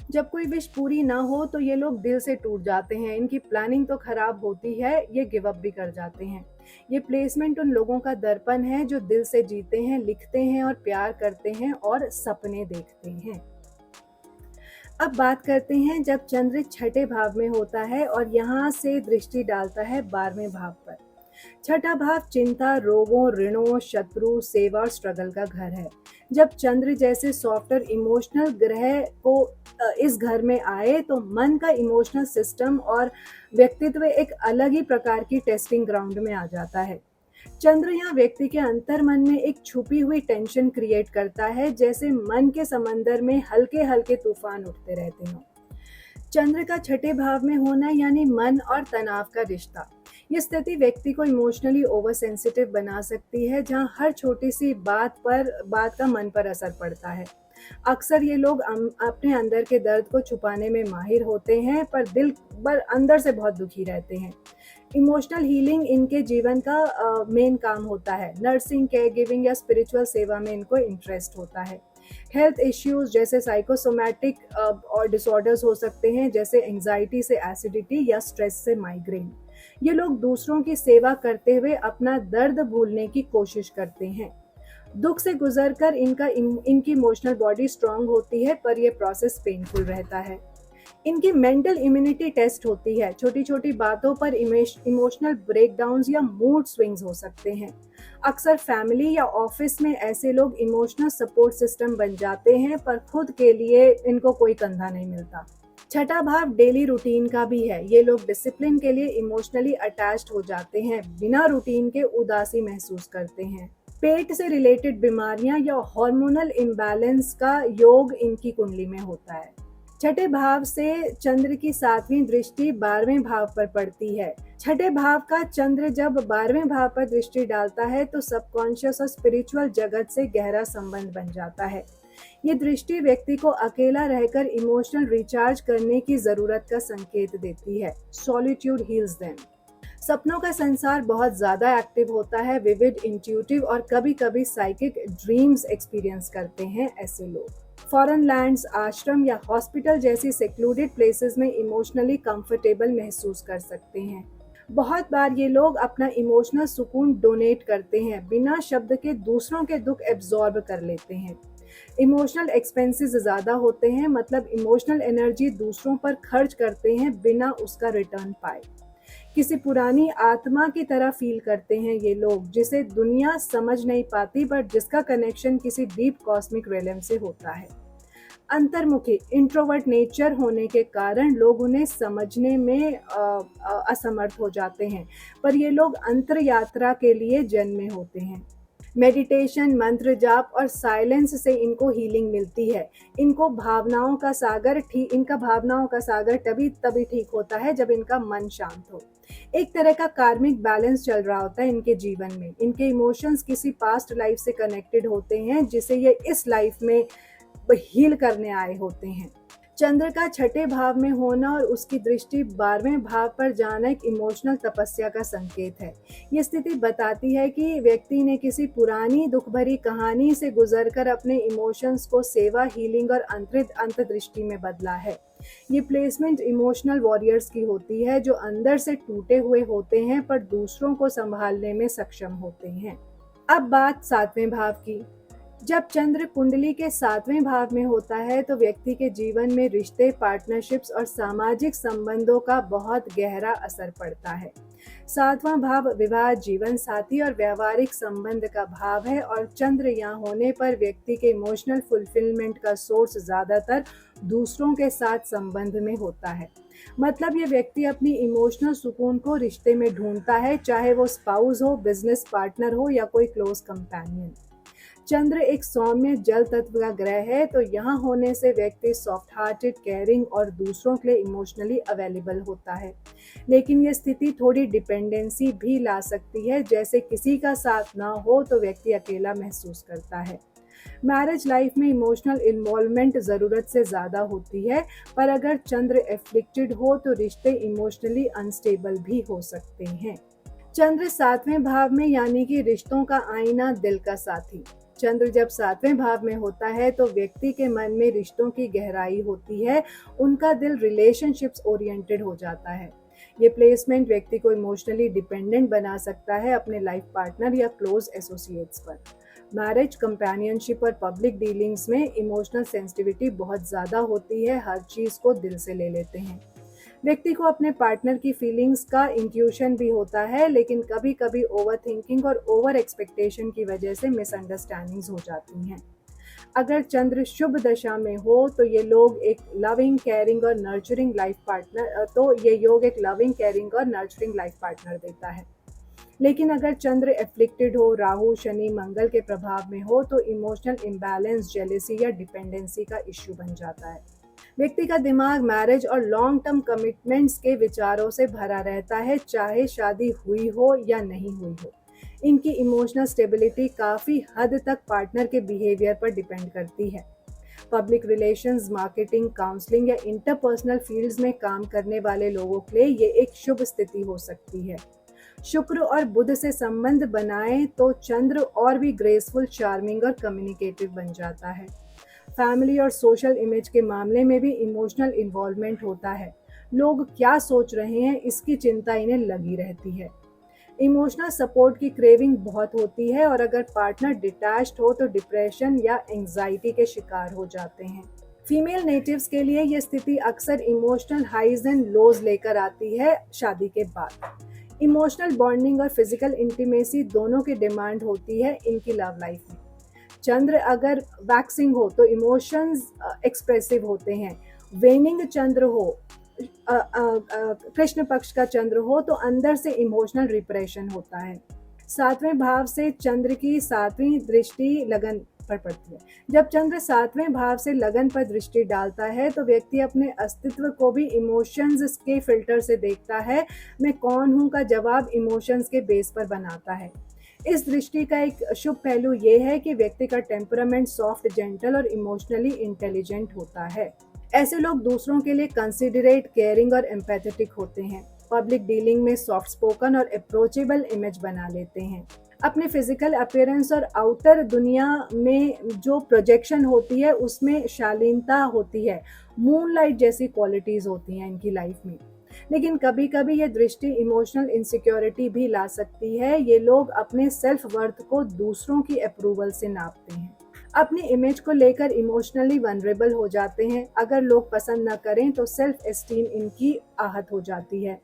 जब कोई विश पूरी ना हो तो ये लोग दिल से टूट जाते हैं। इनकी प्लानिंग तो खराब होती है, ये गिव अप भी कर जाते हैं। ये प्लेसमेंट उन लोगों का दर्पण है जो दिल से जीते हैं, लिखते हैं और प्यार करते हैं और सपने देखते हैं। अब बात करते हैं जब चंद्र छठे भाव में होता है और यहाँ से दृष्टि डालता है 12वें भाव पर। छठा भाव चिंता, रोगों, ऋणों, शत्रु, सेवा और स्ट्रगल का घर है। जब चंद्र जैसे सॉफ्ट और इमोशनल ग्रह को इस घर में आए तो मन का इमोशनल सिस्टम और व्यक्तित्व एक अलग ही प्रकार की टेस्टिंग ग्राउंड में आ जाता है। चंद्र यहाँ व्यक्ति के अंतर मन में एक छुपी हुई टेंशन क्रिएट करता है, जैसे मन के समंदर में हल्के हल्के तूफान उठते रहते हों। चंद्र का छठे भाव में होना यानी मन और तनाव का रिश्ता। ये स्थिति व्यक्ति को इमोशनली ओवर सेंसिटिव बना सकती है, जहां हर छोटी सी बात का मन पर असर पड़ता है। अक्सर ये लोग अपने अंदर के दर्द को छुपाने में माहिर होते हैं, पर अंदर से बहुत दुखी रहते हैं। इमोशनल हीलिंग इनके जीवन का मेन काम होता है। नर्सिंग, केयर गिविंग या स्पिरिचुअल सेवा में इनको इंटरेस्ट होता है। हेल्थ इश्यूज जैसे साइकोसोमैटिक और डिसऑर्डर्स हो सकते हैं, जैसे एंजाइटी से एसिडिटी या स्ट्रेस से माइग्रेन। ये लोग दूसरों की सेवा करते हुए अपना दर्द भूलने की कोशिश करते हैं। दुख से गुजरकर इनकी इमोशनल बॉडी स्ट्रांग होती है, पर यह प्रोसेस पेनफुल रहता है। इनकी मेंटल इम्यूनिटी टेस्ट होती है। छोटी छोटी बातों पर इमोशनल ब्रेकडाउन्स या मूड स्विंग्स हो सकते हैं। अक्सर फैमिली या ऑफिस में ऐसे लोग इमोशनल सपोर्ट सिस्टम बन जाते हैं, पर खुद के लिए इनको कोई कंधा नहीं मिलता। छठा भाव डेली रूटीन का भी है। ये लोग डिसिप्लिन के लिए इमोशनली अटैच्ड हो जाते हैं, बिना रूटीन के उदासी महसूस करते हैं। पेट से रिलेटेड बीमारियां या हार्मोनल इम्बैलेंस का योग इनकी कुंडली में होता है। छठे भाव से चंद्र की 7वीं दृष्टि 12वें भाव पर पड़ती है। छठे भाव का चंद्र जब 12वें भाव पर दृष्टि डालता है तो सबकॉन्शियस और स्पिरिचुअल जगत से गहरा संबंध बन जाता है। ये दृष्टि व्यक्ति को अकेला रहकर इमोशनल रिचार्ज करने की जरूरत का संकेत देती है। Solitude heels them. सपनों का संसार बहुत ज्यादा एक्टिव होता है। विविड, इंट्यूटिव और कभी कभी साइकिक ड्रीम्स एक्सपीरियंस करते हैं ऐसे लोग। फॉरेन लैंड्स, आश्रम या हॉस्पिटल जैसी सेक्लूडेड प्लेसेस में इमोशनली कंफर्टेबल महसूस कर सकते हैं। बहुत बार ये लोग अपना इमोशनल सुकून डोनेट करते हैं, बिना शब्द के दूसरों के दुख एब्जॉर्ब कर लेते हैं। इमोशनल एक्सपेंसेस ज़्यादा होते हैं, मतलब इमोशनल एनर्जी दूसरों पर खर्च करते हैं बिना उसका रिटर्न पाए। किसी पुरानी आत्मा की तरह फील करते हैं ये लोग, जिसे दुनिया समझ नहीं पाती, बट जिसका कनेक्शन किसी डीप कॉस्मिक रियलम से होता है। अंतर्मुखी, इंट्रोवर्ट नेचर होने के कारण लोग उन्हें समझने में असमर्थ हो जाते हैं, पर ये लोग अंतर यात्रा के लिए जन्मे होते हैं। मेडिटेशन, मंत्र जाप और साइलेंस से इनको हीलिंग मिलती है। इनका भावनाओं का सागर तभी ठीक होता है जब इनका मन शांत हो। एक तरह का कार्मिक बैलेंस चल रहा होता है इनके जीवन में। इनके इमोशंस किसी पास्ट लाइफ से कनेक्टेड होते हैं, जिसे ये इस लाइफ में हील करने आए होते हैं। चंद्र का छठे भाव में होना और उसकी दृष्टि 12वें भाव पर जाना एक इमोशनल तपस्या का संकेत है। ये स्थिति बताती है कि व्यक्ति ने किसी पुरानी दुख भरी कहानी से गुजरकर अपने इमोशंस को सेवा, हीलिंग और अंतर्दृष्टि में बदला है। ये प्लेसमेंट इमोशनल वॉरियर्स की होती है, जो अंदर से टूटे हुए होते हैं पर दूसरों को संभालने में सक्षम होते हैं। अब बात 7वें भाव की। जब चंद्र कुंडली के 7वें भाव में होता है तो व्यक्ति के जीवन में रिश्ते, पार्टनरशिप्स और सामाजिक संबंधों का बहुत गहरा असर पड़ता है। 7वां भाव विवाह, जीवन साथी और व्यवहारिक संबंध का भाव है, और चंद्र यहाँ होने पर व्यक्ति के इमोशनल फुलफिलमेंट का सोर्स ज्यादातर दूसरों के साथ संबंध में होता है। मतलब ये व्यक्ति अपनी इमोशनल सुकून को रिश्ते में ढूंढता है, चाहे वो स्पाउस हो, बिजनेस पार्टनर हो या कोई क्लोज कंपेनियन। चंद्र एक सौम्य जल तत्व का ग्रह है, तो यहाँ होने से व्यक्ति सॉफ्ट हार्टेड, केयरिंग और दूसरों के लिए इमोशनली अवेलेबल होता है। लेकिन ये स्थिति थोड़ी डिपेंडेंसी भी ला सकती है, जैसे किसी का साथ ना हो तो व्यक्ति अकेला महसूस करता है। मैरिज लाइफ में इमोशनल इन्वॉल्वमेंट ज़रूरत से ज़्यादा होती है, पर अगर चंद्र एफ्लिक्टेड हो तो रिश्ते इमोशनली अनस्टेबल भी हो सकते हैं। चंद्र 7वें भाव में यानी कि रिश्तों का आईना, दिल का साथी। चंद्र जब 7वें भाव में होता है तो व्यक्ति के मन में रिश्तों की गहराई होती है, उनका दिल रिलेशनशिप्स ओरिएंटेड हो जाता है। ये प्लेसमेंट व्यक्ति को इमोशनली डिपेंडेंट बना सकता है अपने लाइफ पार्टनर या क्लोज एसोसिएट्स पर। मैरिज, कंपेनियनशिप और पब्लिक डीलिंग्स में इमोशनल सेंसिटिविटी बहुत ज़्यादा होती है, हर चीज़ को दिल से ले लेते हैं। व्यक्ति को अपने पार्टनर की फीलिंग्स का इंट्यूशन भी होता है, लेकिन कभी कभी ओवर थिंकिंग और ओवर एक्सपेक्टेशन की वजह से मिसअंडरस्टैंडिंग्स हो जाती हैं। अगर चंद्र शुभ दशा में हो तो ये लोग एक लविंग, केयरिंग और नर्चरिंग लाइफ पार्टनर देता है। लेकिन अगर चंद्र एफ्लिक्टेड हो, राहु, शनि, मंगल के प्रभाव में हो तो इमोशनल इम्बैलेंस, जेलेसी या डिपेंडेंसी का इश्यू बन जाता है। व्यक्ति का दिमाग मैरिज और लॉन्ग टर्म कमिटमेंट्स के विचारों से भरा रहता है, चाहे शादी हुई हो या नहीं हुई हो। इनकी इमोशनल स्टेबिलिटी काफ़ी हद तक पार्टनर के बिहेवियर पर डिपेंड करती है। पब्लिक रिलेशंस, मार्केटिंग, काउंसलिंग या इंटरपर्सनल फील्ड्स में काम करने वाले लोगों के लिए ये एक शुभ स्थिति हो सकती है। शुक्र और बुध से संबंध बनाएं तो चंद्र और भी ग्रेसफुल, चार्मिंग और कम्युनिकेटिव बन जाता है। फैमिली और सोशल इमेज के मामले में भी इमोशनल इन्वॉल्वमेंट होता है। लोग क्या सोच रहे हैं इसकी चिंता इन्हें लगी रहती है। इमोशनल सपोर्ट की क्रेविंग बहुत होती है और अगर पार्टनर डिटैच्ड हो तो डिप्रेशन या एंजाइटी के शिकार हो जाते हैं। फीमेल नेटिव्स के लिए यह स्थिति अक्सर इमोशनल हाइज एंड लोज लेकर आती है शादी के बाद। इमोशनल बॉन्डिंग और फिजिकल इंटीमेसी दोनों की डिमांड होती है इनकी लव लाइफ में। चंद्र अगर वैक्सिंग हो तो इमोशंस एक्सप्रेसिव होते हैं। वेनिंग चंद्र हो, कृष्ण पक्ष का चंद्र हो तो अंदर से इमोशनल रिप्रेशन होता है। 7वें भाव से चंद्र की 7वीं दृष्टि लगन पर पड़ती है। जब चंद्र 7वें भाव से लगन पर दृष्टि डालता है तो व्यक्ति अपने अस्तित्व को भी इमोशंस के फिल्टर से देखता है। मैं कौन हूँ का जवाब इमोशंस के बेस पर बनाता है। इस दृष्टि का एक शुभ पहलू ये है कि व्यक्ति का टेम्परामेंट सॉफ्ट, जेंटल और इमोशनली इंटेलिजेंट होता है। ऐसे लोग दूसरों के लिए कंसिडरेट, केयरिंग और एम्पैथेटिक होते हैं। पब्लिक डीलिंग में सॉफ्ट स्पोकन और अप्रोचेबल इमेज बना लेते हैं। अपने फिजिकल अपीयरेंस और आउटर दुनिया में जो प्रोजेक्शन होती है उसमें शालीनता होती है। मूनलाइट जैसी क्वालिटीज होती हैं इनकी लाइफ में। लेकिन कभी कभी ये दृष्टि इमोशनल इनसिक्योरिटी भी ला सकती है। ये लोग अपने सेल्फ वर्थ को दूसरों की अप्रूवल से नापते हैं। अपनी इमेज को लेकर इमोशनली वनरेबल हो जाते हैं। अगर लोग पसंद न करें तो सेल्फ एस्टीम इनकी आहत हो जाती है।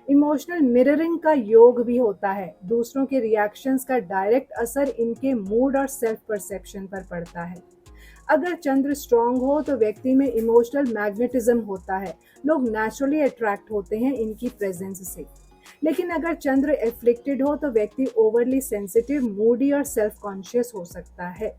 इमोशनल मिररिंग का योग भी होता है। दूसरों के रिएक्शंस का डायरेक्ट असर इनके मूड और सेल्फ परसेप्शन पर पड़ता है। अगर चंद्र स्ट्रांग हो तो व्यक्ति में इमोशनल मैग्नेटिज्म होता है। लोग नेचुरली अट्रैक्ट होते हैं इनकी प्रेजेंस से। लेकिन अगर चंद्र एफ्लिक्टेड हो तो व्यक्ति ओवरली सेंसिटिव, मूडी और सेल्फ कॉन्शियस हो सकता है।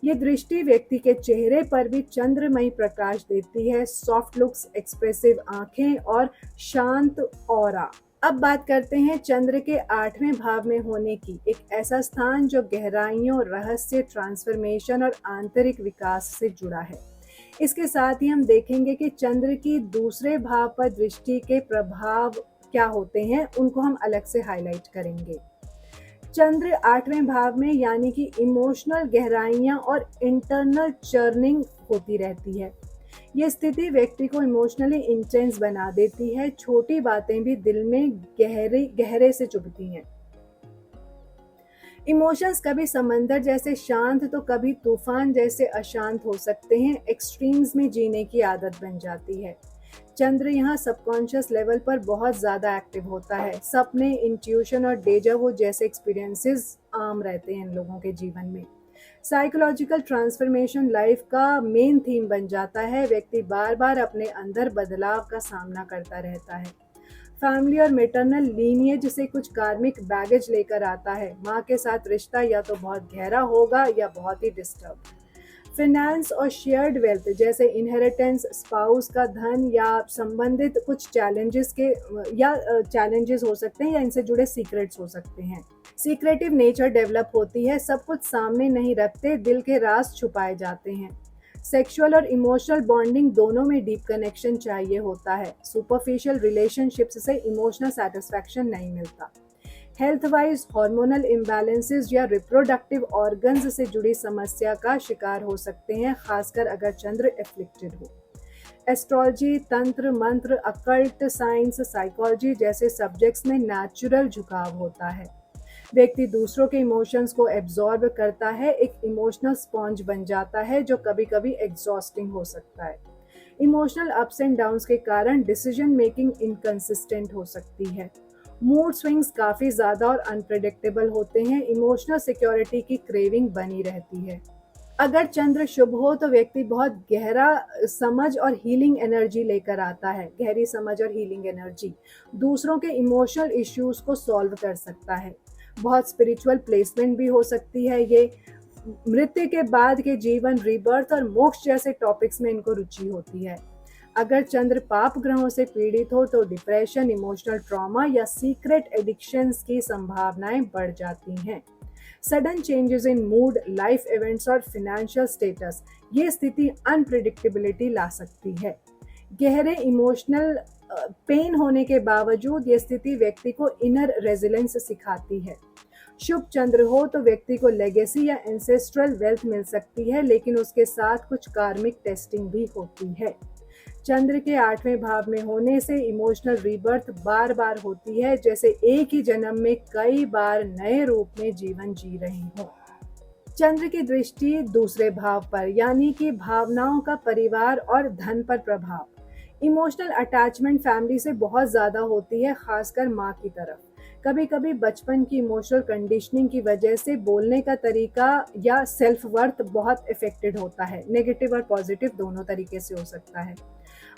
ये दृष्टि व्यक्ति के चेहरे पर भी चंद्रमयी प्रकाश देती है। सॉफ्ट लुक्स, एक्सप्रेसिव आंखें और शांत ऑरा। अब बात करते हैं चंद्र के 8वें भाव में होने की। एक ऐसा स्थान जो गहराइयों, रहस्य, ट्रांसफॉर्मेशन और आंतरिक विकास से जुड़ा है। इसके साथ ही हम देखेंगे कि चंद्र की दूसरे भाव पर दृष्टि के प्रभाव क्या होते हैं, उनको हम अलग से हाईलाइट करेंगे। चंद्र 8वें भाव में यानी कि इमोशनल गहराइयां और इंटरनल चर्निंग होती रहती है। ये स्थिति व्यक्ति को इमोशनली इंटेंस बना देती है। छोटी बातें भी दिल में गहरे से चुभती हैं। इमोशंस कभी समंदर जैसे शांत तो कभी तूफान जैसे अशांत हो सकते हैं। एक्सट्रीम्स में जीने की आदत बन जाती है। चंद्र यहाँ सबकॉन्शियस लेवल पर बहुत ज़्यादा एक्टिव होता है। सपने, इंट्यूशन और डेजा वू जैसे एक्सपीरियंसेस आम रहते हैं इन लोगों के जीवन में। साइकोलॉजिकल ट्रांसफॉर्मेशन लाइफ का मेन थीम बन जाता है। व्यक्ति बार बार अपने अंदर बदलाव का सामना करता रहता है। फैमिली और मेटरनल लीनिएज से कुछ कार्मिक बैगेज लेकर आता है। माँ के साथ रिश्ता या तो बहुत गहरा होगा या बहुत ही डिस्टर्ब। फिनेंस और शेयर्ड वेल्थ जैसे इनहेरिटेंस, स्पाउस का धन या संबंधित कुछ चैलेंजेस हो सकते हैं या इनसे जुड़े सीक्रेट्स हो सकते हैं। सीक्रेटिव नेचर डेवलप होती है। सब कुछ सामने नहीं रखते, दिल के राज छुपाए जाते हैं। सेक्सुअल और इमोशनल बॉन्डिंग दोनों में डीप कनेक्शन चाहिए होता है। सुपरफिशियल रिलेशनशिप्स से इमोशनल सेटिस्फैक्शन नहीं मिलता। हेल्थ वाइज हार्मोनल इम्बैलेंसेस या रिप्रोडक्टिव ऑर्गन्स से जुड़ी समस्या का शिकार हो सकते हैं, खासकर अगर चंद्र एफ्लिक्टेड हो। एस्ट्रोलॉजी, तंत्र मंत्र, अकल्ट साइंस, साइकोलॉजी जैसे सब्जेक्ट्स में नेचुरल झुकाव होता है। व्यक्ति दूसरों के इमोशंस को एब्जॉर्ब करता है, एक इमोशनल स्पॉन्ज बन जाता है जो कभी कभी एग्जॉस्टिंग हो सकता है। इमोशनल अप्स एंड डाउन्स के कारण डिसीजन मेकिंग इनकंसिस्टेंट हो सकती है। मूड स्विंग्स काफ़ी ज़्यादा और अनप्रेडिक्टेबल होते हैं। इमोशनल सिक्योरिटी की क्रेविंग बनी रहती है। अगर चंद्र शुभ हो तो व्यक्ति बहुत गहरा समझ और हीलिंग एनर्जी लेकर आता है। गहरी समझ और हीलिंग एनर्जी दूसरों के इमोशनल इश्यूज को सॉल्व कर सकता है। बहुत स्पिरिचुअल प्लेसमेंट भी हो सकती है। ये मृत्यु के बाद के जीवन, रीबर्थ और मोक्ष जैसे टॉपिक्स में इनको रुचि होती है। अगर चंद्र पाप ग्रहों से पीड़ित हो तो डिप्रेशन, इमोशनल ट्रॉमा या सीक्रेट एडिक्शंस की संभावनाएं बढ़ जाती हैं। Sudden changes in mood, life events और फाइनेंशियल स्टेटस, ये स्थिति अनप्रिडिक्टेबिलिटी ला सकती है। गहरे इमोशनल पेन होने के बावजूद ये स्थिति व्यक्ति को इनर रेजिलेंस सिखाती है। शुभ चंद्र हो तो व्यक्ति को लेगेसी या एंसेस्ट्रल वेल्थ मिल सकती है, लेकिन उसके साथ कुछ कार्मिक टेस्टिंग भी होती है। चंद्र के 8वें भाव में होने से इमोशनल रीबर्थ बार बार होती है, जैसे एक ही जन्म में कई बार नए रूप में जीवन जी रहे हों। चंद्र की दृष्टि दूसरे भाव पर, यानी कि भावनाओं का परिवार और धन पर प्रभाव। इमोशनल अटैचमेंट फैमिली से बहुत ज्यादा होती है, खासकर माँ की तरफ। कभी कभी बचपन की इमोशनल कंडीशनिंग की वजह से बोलने का तरीका या सेल्फ वर्थ बहुत इफेक्टेड होता है। नेगेटिव और पॉजिटिव दोनों तरीके से हो सकता है।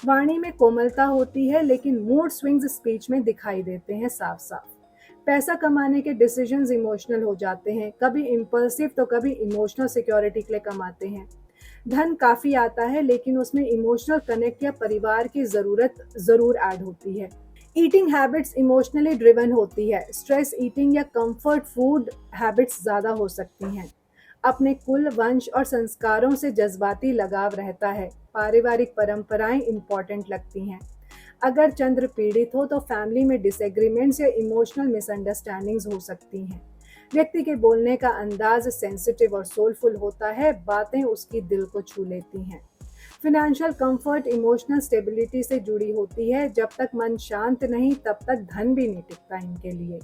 वाणी में कोमलता होती है, लेकिन मूड स्विंग्स स्पीच में दिखाई देते हैं साफ साफ। पैसा कमाने के डिसीजंस इमोशनल हो जाते हैं, कभी इम्पल्सिव तो कभी इमोशनल सिक्योरिटी के लिए कमाते हैं। धन काफी आता है, लेकिन उसमें इमोशनल कनेक्ट या परिवार की जरूरत जरूर ऐड होती है। ईटिंग हैबिट्स इमोशनली ड्रिवन होती है। स्ट्रेस ईटिंग या कंफर्ट फूड हैबिट्स ज़्यादा हो सकती हैं। अपने कुल, वंश और संस्कारों से जज्बाती लगाव रहता है। पारिवारिक परंपराएं इंपॉर्टेंट लगती हैं। अगर चंद्र पीड़ित हो तो फैमिली में डिसएग्रीमेंट्स या इमोशनल मिसअंडरस्टैंडिंग्स हो सकती हैं। व्यक्ति के बोलने का अंदाज सेंसिटिव और सोलफुल होता है, बातें उसकी दिल को छू लेती हैं। फिनेंशियल कंफर्ट इमोशनल स्टेबिलिटी से जुड़ी होती है। जब तक मन शांत नहीं तब तक धन भी नहीं टिकता इनके लिए।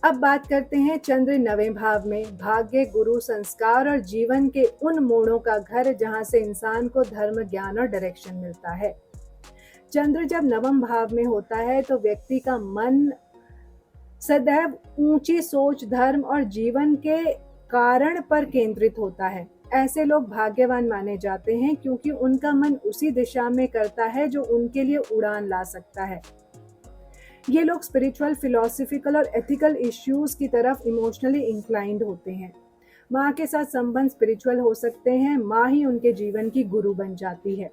अब बात करते हैं चंद्र 9वें भाव में, भाग्य, गुरु, संस्कार और जीवन के उन मोड़ों का घर जहां से इंसान को धर्म, ज्ञान और डायरेक्शन मिलता है। चंद्र जब 9वें भाव में होता है तो व्यक्ति का मन सदैव ऊंची सोच, धर्म और जीवन के कारण पर केंद्रित होता है। ऐसे लोग भाग्यवान माने जाते हैं क्योंकि उनका मन उसी दिशा में करता है जो उनके लिए उड़ान ला सकता है। ये लोग स्पिरिचुअल, फिलोसफिकल और एथिकल इश्यूज की तरफ इमोशनली इंक्लाइंड होते हैं। माँ के साथ संबंध स्पिरिचुअल हो सकते हैं। माँ ही उनके जीवन की गुरु बन जाती है।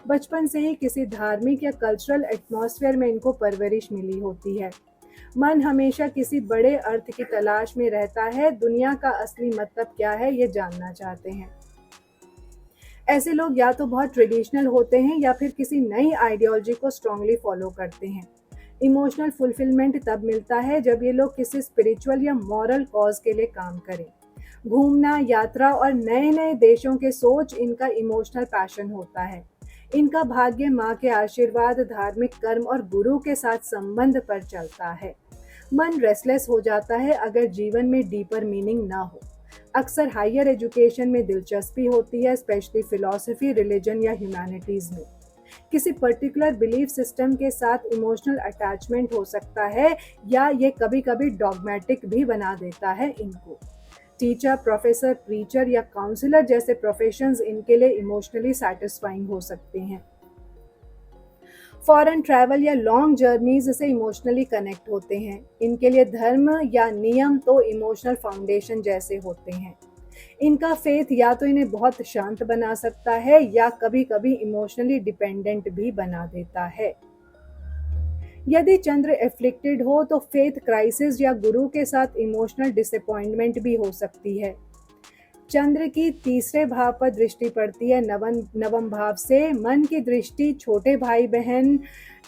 बचपन से ही किसी धार्मिक या कल्चरल एटमॉस्फेयर में इनको परवरिश मिली होती है। मन हमेशा किसी बड़े अर्थ की तलाश में रहता है। दुनिया का असली मतलब क्या है ये जानना चाहते हैं। ऐसे लोग या तो बहुत ट्रेडिशनल होते हैं या फिर किसी नई आइडियोलॉजी को स्ट्रांगली फॉलो करते हैं। इमोशनल फुलफिलमेंट तब मिलता है जब ये लोग किसी स्पिरिचुअल या मॉरल कॉज के लिए काम करें। घूमना, यात्रा और नए नए देशों के सोच इनका इमोशनल पैशन होता है। इनका भाग्य माँ के आशीर्वाद, धार्मिक कर्म और गुरु के साथ संबंध पर चलता है। मन रेस्टलेस हो जाता है अगर जीवन में डीपर मीनिंग ना हो। अक्सर हायर एजुकेशन में दिलचस्पी होती है, स्पेशली फिलॉसफी, रिलीजन या ह्यूमैनिटीज में। किसी पर्टिकुलर बिलीफ सिस्टम के साथ इमोशनल अटैचमेंट हो सकता है या ये कभी कभी डॉगमेटिक भी बना देता है इनको। टीचर, प्रोफेसर, प्रीचर या काउंसलर जैसे प्रोफेशंस इनके लिए इमोशनली सैटिस्फाइंग हो सकते हैं। फॉरेन ट्रैवल या लॉन्ग जर्नीज से इमोशनली कनेक्ट होते हैं। इनके लिए धर्म या नियम तो इमोशनल फाउंडेशन जैसे होते हैं। इनका फेथ या तो इन्हें बहुत शांत बना सकता है या कभी कभी इमोशनली डिपेंडेंट भी बना देता है। यदि चंद्र एफ्लिक्टेड हो तो फेथ क्राइसिस या गुरु के साथ इमोशनल डिसअपॉइंटमेंट भी हो सकती है। चंद्र की तीसरे भाव पर दृष्टि पड़ती है नवम भाव से। मन की दृष्टि छोटे भाई बहन,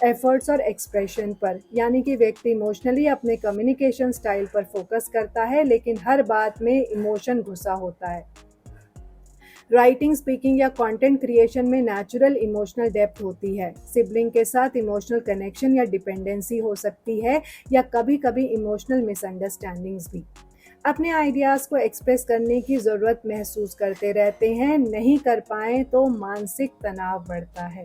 एफर्ट्स और एक्सप्रेशन पर, यानी कि व्यक्ति इमोशनली अपने कम्युनिकेशन स्टाइल पर फोकस करता है, लेकिन हर बात में इमोशन घुसा होता है। राइटिंग, स्पीकिंग या कंटेंट क्रिएशन में नेचुरल इमोशनल डेप्थ होती है। सिबलिंग के साथ इमोशनल कनेक्शन या डिपेंडेंसी हो सकती है, या कभी-कभी इमोशनल मिसअंडरस्टैंडिंग्स भी। अपने आइडियाज़ को एक्सप्रेस करने की ज़रूरत महसूस करते रहते हैं, नहीं कर पाएँ तो मानसिक तनाव बढ़ता है।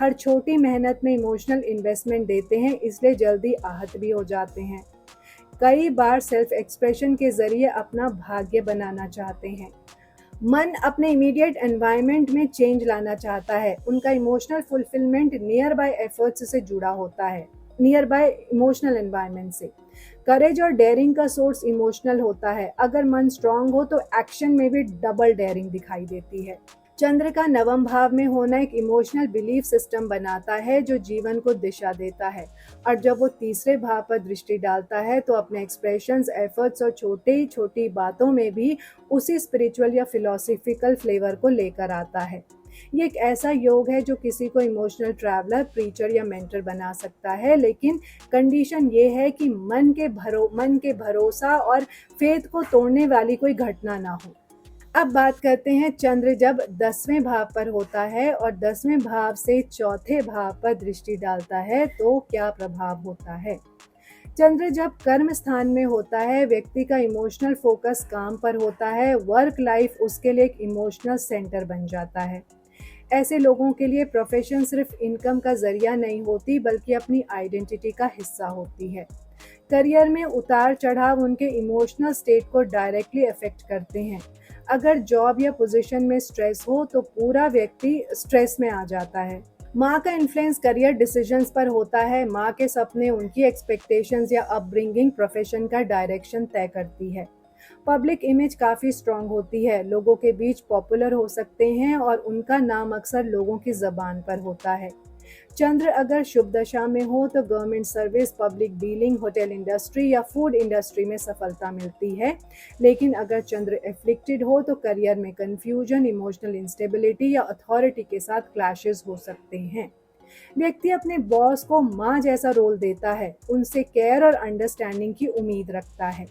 हर छोटी मेहनत में इमोशनल इन्वेस्टमेंट देते हैं, इसलिए जल्दी आहत भी हो जाते हैं। कई बार सेल्फ एक्सप्रेशन के ज़रिए अपना भाग्य बनाना चाहते हैं। मन अपने इमीडिएट एनवायरनमेंट में चेंज लाना चाहता है। उनका emotional fulfilment near by efforts से जुड़ा होता है, नियर बाय इमोशनल एनवायरनमेंट से। करेज और डेयरिंग का सोर्स इमोशनल होता है। अगर मन स्ट्रांग हो तो एक्शन में भी डबल डेयरिंग दिखाई देती है। चंद्र का नवम भाव में होना एक इमोशनल बिलीफ सिस्टम बनाता है जो जीवन को दिशा देता है, और जब वो तीसरे भाव पर दृष्टि डालता है तो अपने एक्सप्रेशंस, एफर्ट्स और छोटी छोटी बातों में भी उसी स्पिरिचुअल या फिलोसॉफिकल फ्लेवर को लेकर आता है। ये एक ऐसा योग है जो किसी को इमोशनल ट्रैवलर, प्रीचर या मेंटर बना सकता है, लेकिन कंडीशन ये है कि मन के भरोसा और फेथ को तोड़ने वाली कोई घटना ना हो। अब बात करते हैं चंद्र जब 10वें भाव पर होता है और 10वें भाव से चौथे भाव पर दृष्टि डालता है तो क्या प्रभाव होता है। चंद्र जब कर्म स्थान में होता है, व्यक्ति का इमोशनल फोकस काम पर होता है। वर्क लाइफ उसके लिए एक इमोशनल सेंटर बन जाता है। ऐसे लोगों के लिए प्रोफेशन सिर्फ इनकम का जरिया नहीं होती, बल्कि अपनी आइडेंटिटी का हिस्सा होती है। करियर में उतार चढ़ाव उनके इमोशनल स्टेट को डायरेक्टली अफेक्ट करते हैं। अगर जॉब या पोजीशन में स्ट्रेस हो तो पूरा व्यक्ति स्ट्रेस में आ जाता है। माँ का इन्फ्लुएंस करियर डिसीजंस पर होता है। माँ के सपने, उनकी एक्सपेक्टेशंस या अपब्रिंगिंग प्रोफेशन का डायरेक्शन तय करती है। पब्लिक इमेज काफ़ी स्ट्रांग होती है। लोगों के बीच पॉपुलर हो सकते हैं और उनका नाम अक्सर लोगों की ज़बान पर होता है। चंद्र अगर शुभ दशा में हो तो government service, public dealing, hotel industry या फूड इंडस्ट्री में सफलता मिलती है। लेकिन अगर चंद्र एफ्लिक्टेड हो तो करियर में कंफ्यूजन, इमोशनल इंस्टेबिलिटी या अथॉरिटी के साथ क्लैशेस हो सकते हैं। व्यक्ति अपने बॉस को माँ जैसा रोल देता है, उनसे केयर और अंडरस्टैंडिंग की उम्मीद रखता है।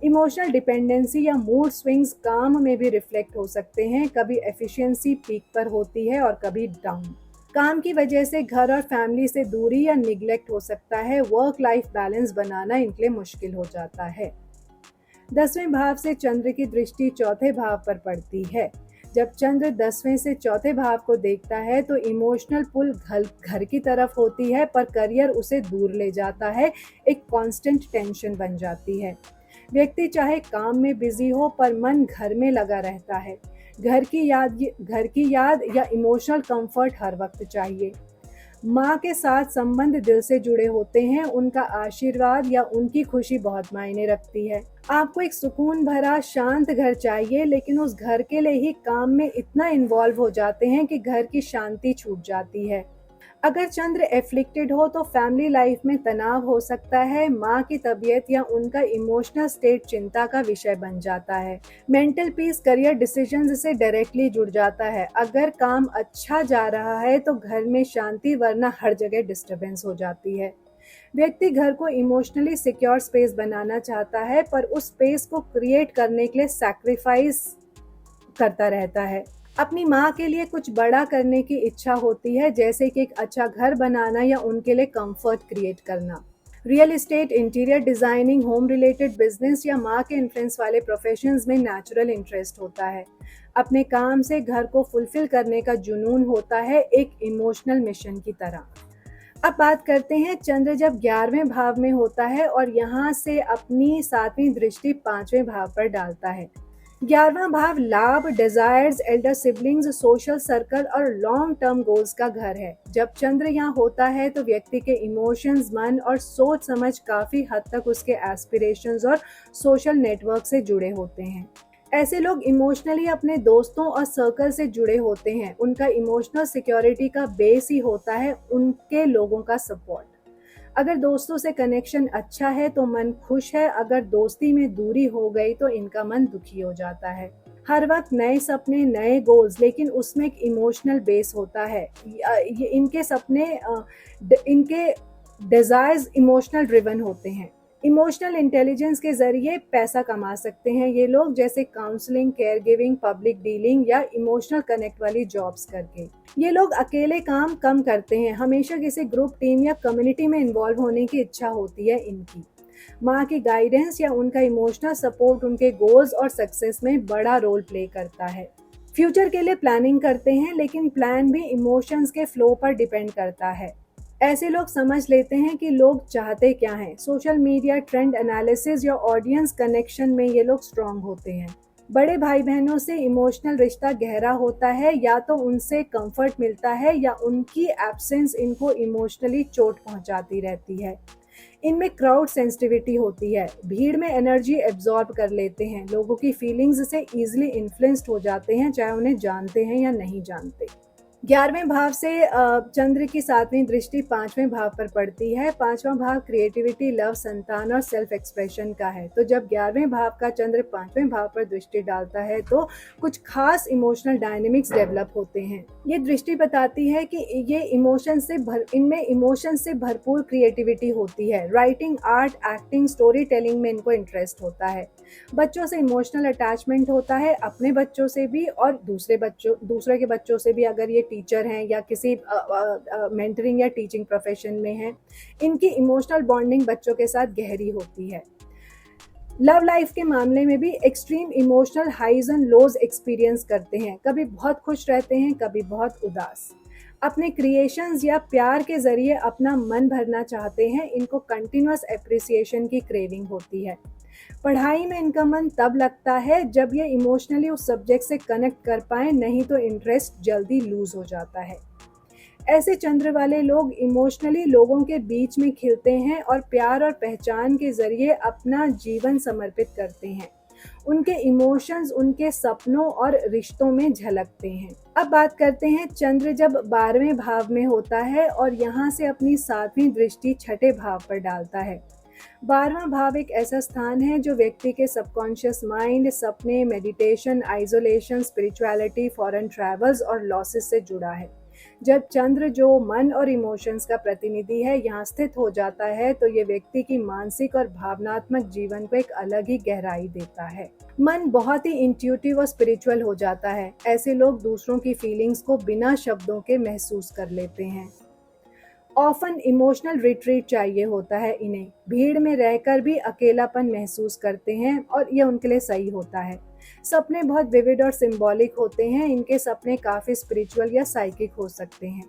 इमोशनल डिपेंडेंसी या मूड स्विंग्स काम में भी रिफ्लेक्ट हो सकते हैं। कभी एफिशिएंसी पीक पर होती है और कभी डाउन। काम की वजह से घर और फैमिली से दूरी या निग्लेक्ट हो सकता है। वर्क लाइफ बैलेंस बनाना इनके लिए मुश्किल हो जाता है। 10वें भाव से चंद्र की दृष्टि चौथे भाव पर पड़ती है। जब चंद्र 10वें से चौथे भाव को देखता है तो इमोशनल पुल घर की तरफ होती है, पर करियर उसे दूर ले जाता है। एक कांस्टेंट टेंशन बन जाती है। व्यक्ति चाहे काम में बिजी हो पर मन घर में लगा रहता है। घर की याद या इमोशनल कंफर्ट हर वक्त चाहिए। माँ के साथ संबंध दिल से जुड़े होते हैं। उनका आशीर्वाद या उनकी खुशी बहुत मायने रखती है। आपको एक सुकून भरा शांत घर चाहिए, लेकिन उस घर के लिए ही काम में इतना इन्वॉल्व हो जाते हैं कि घर की शांति छूट जाती है। अगर चंद्र एफ्लिक्टेड हो तो फैमिली लाइफ में तनाव हो सकता है। माँ की तबीयत या उनका इमोशनल स्टेट चिंता का विषय बन जाता है। मेंटल पीस करियर डिसीजंस से डायरेक्टली जुड़ जाता है। अगर काम अच्छा जा रहा है तो घर में शांति, वरना हर जगह डिस्टर्बेंस हो जाती है। व्यक्ति घर को इमोशनली सिक्योर स्पेस बनाना चाहता है, पर उस स्पेस को क्रिएट करने के लिए सैक्रिफाइस करता रहता है। अपनी माँ के लिए कुछ बड़ा करने की इच्छा होती है, जैसे कि एक अच्छा घर बनाना या उनके लिए कंफर्ट क्रिएट करना। Real estate, interior designing, home related business या माँ के इन्फ्लुएंस वाले प्रोफेशंस में नेचुरल इंटरेस्ट होता है। अपने काम से घर को फुलफिल करने का जुनून होता है, एक इमोशनल मिशन की तरह। अब बात करते हैं चंद्र जब 11वें भाव में होता है और यहाँ से अपनी 7वीं दृष्टि 5वें भाव पर डालता है। 11वां भाव लाभ, desires, Elder siblings, social circle और लॉन्ग टर्म गोल्स का घर है। जब चंद्र यहाँ होता है तो व्यक्ति के इमोशंस, मन और सोच समझ काफी हद तक उसके एस्पिरेशंस और सोशल नेटवर्क से जुड़े होते हैं। ऐसे लोग इमोशनली अपने दोस्तों और सर्कल से जुड़े होते हैं। उनका इमोशनल सिक्योरिटी का बेस ही होता है उनके लोगों का सपोर्ट। अगर दोस्तों से कनेक्शन अच्छा है तो मन खुश है। अगर दोस्ती में दूरी हो गई तो इनका मन दुखी हो जाता है। हर वक्त नए सपने, नए गोल्स, लेकिन उसमें एक इमोशनल बेस होता है। इनके सपने, इनके डिजायर्स इमोशनल ड्रिवन होते हैं। इमोशनल इंटेलिजेंस के ज़रिए पैसा कमा सकते हैं ये लोग, जैसे counselling, care giving, public dealing या इमोशनल कनेक्ट वाली जॉब्स करके। ये लोग अकेले काम कम करते हैं, हमेशा किसी ग्रुप, टीम या कम्युनिटी में इन्वॉल्व होने की इच्छा होती है इनकी। माँ की गाइडेंस या उनका इमोशनल सपोर्ट उनके गोल्स और सक्सेस में बड़ा रोल प्ले करता है। फ्यूचर के लिए प्लानिंग करते हैं, लेकिन प्लान भी इमोशंस के फ्लो पर डिपेंड करता है। ऐसे लोग समझ लेते हैं कि लोग चाहते क्या हैं। सोशल मीडिया, ट्रेंड एनालिसिस या ऑडियंस कनेक्शन में ये लोग स्ट्रांग होते हैं। बड़े भाई बहनों से इमोशनल रिश्ता गहरा होता है, या तो उनसे कंफर्ट मिलता है या उनकी एब्सेंस इनको इमोशनली चोट पहुंचाती रहती है। इनमें क्राउड सेंसिटिविटी होती है, भीड़ में एनर्जी एब्जॉर्ब कर लेते हैं, लोगों की फीलिंग्स से इजीली इन्फ्लुएंस्ड हो जाते हैं, चाहे उन्हें जानते हैं या नहीं जानते। 11वें भाव से चंद्र की 7वीं दृष्टि 5वें भाव पर पड़ती है। 5वां भाव क्रिएटिविटी, लव, संतान और सेल्फ एक्सप्रेशन का है। तो जब 11वें भाव का चंद्र 5वें भाव पर दृष्टि डालता है तो कुछ खास इमोशनल डायनेमिक्स डेवलप होते हैं। ये दृष्टि बताती है कि ये इनमें इमोशन से भरपूर क्रिएटिविटी होती है। Writing, art, acting, story telling में इनको इंटरेस्ट होता है। बच्चों से इमोशनल अटैचमेंट होता है, अपने बच्चों से भी और दूसरे के बच्चों से भी, अगर ये टीचर हैं या किसी मेंटरिंग या टीचिंग प्रोफेशन में हैं। इनकी इमोशनल बॉन्डिंग बच्चों के साथ गहरी होती है। लव लाइफ के मामले में भी extreme emotional highs and lows experience करते हैं, कभी बहुत खुश रहते हैं, कभी बहुत उदास। अपने क्रिएशंस या प्यार के जरिए अपना मन भरना चाहते हैं। इनको कंटिन्यूअस एप्रिसिएशन की क्रेविंग होती है। पढ़ाई में इनका मन तब लगता है जब ये इमोशनली उस सब्जेक्ट से कनेक्ट कर पाए, नहीं तो इंटरेस्ट जल्दी लूज हो जाता है। ऐसे चंद्र वाले लोग इमोशनली लोगों के बीच में खिलते हैं और प्यार और पहचान के जरिए अपना जीवन समर्पित करते हैं। उनके इमोशंस उनके सपनों और रिश्तों में झलकते हैं। अब बात करते हैं चंद्र जब 12वें भाव में होता है और यहाँ से अपनी 7वीं दृष्टि 6ठे भाव पर डालता है। 12वां भाव एक ऐसा स्थान है जो व्यक्ति के सबकॉन्शियस माइंड, सपने, meditation, isolation, spirituality, foreign travels और लॉसेस से जुड़ा है। जब चंद्र, जो मन और इमोशंस का प्रतिनिधि है, यहाँ स्थित हो जाता है तो ये व्यक्ति की मानसिक और भावनात्मक जीवन को एक अलग ही गहराई देता है। मन बहुत ही इंट्यूटिव और स्पिरिचुअल हो जाता है। ऐसे लोग दूसरों की फीलिंग्स को बिना शब्दों के महसूस कर लेते हैं। ऑफन इमोशनल रिट्रीट चाहिए होता है इन्हें। भीड़ में रहकर भी अकेलापन महसूस करते हैं और ये उनके लिए सही होता है। सपने बहुत विविड और सिंबॉलिक होते हैं। इनके सपने काफ़ी स्पिरिचुअल या साइकिक हो सकते हैं।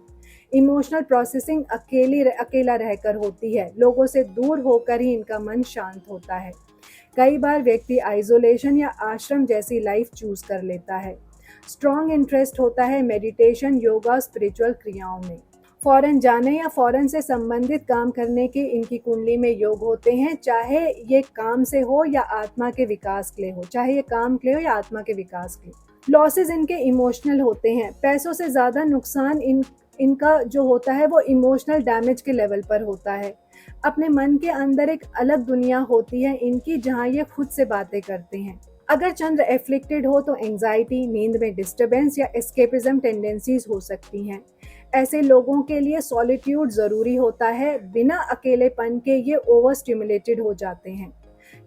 इमोशनल प्रोसेसिंग अकेला रहकर होती है। लोगों से दूर होकर ही इनका मन शांत होता है। कई बार व्यक्ति आइसोलेशन या आश्रम जैसी लाइफ चूज कर लेता है। स्ट्रॉन्ग इंटरेस्ट होता है मेडिटेशन, योगा, स्पिरिचुअल क्रियाओं में। फॉरेन जाने या फॉरेन से संबंधित काम करने के इनकी कुंडली में योग होते हैं, चाहे ये काम से हो या आत्मा के विकास के लिए हो, लॉसेस इनके इमोशनल होते हैं। पैसों से ज़्यादा नुकसान इनका जो होता है वो इमोशनल डैमेज के लेवल पर होता है। अपने मन के अंदर एक अलग दुनिया होती है इनकी, जहाँ ये खुद से बातें करते हैं। अगर चंद्र एफ्लिक्टेड हो तो एंजाइटी, नींद में डिस्टर्बेंस या एस्केपिज्म टेंडेंसीज हो सकती हैं। ऐसे लोगों के लिए सॉलिट्यूड ज़रूरी होता है। बिना अकेलेपन के ये ओवर स्टिमुलेटेड हो जाते हैं।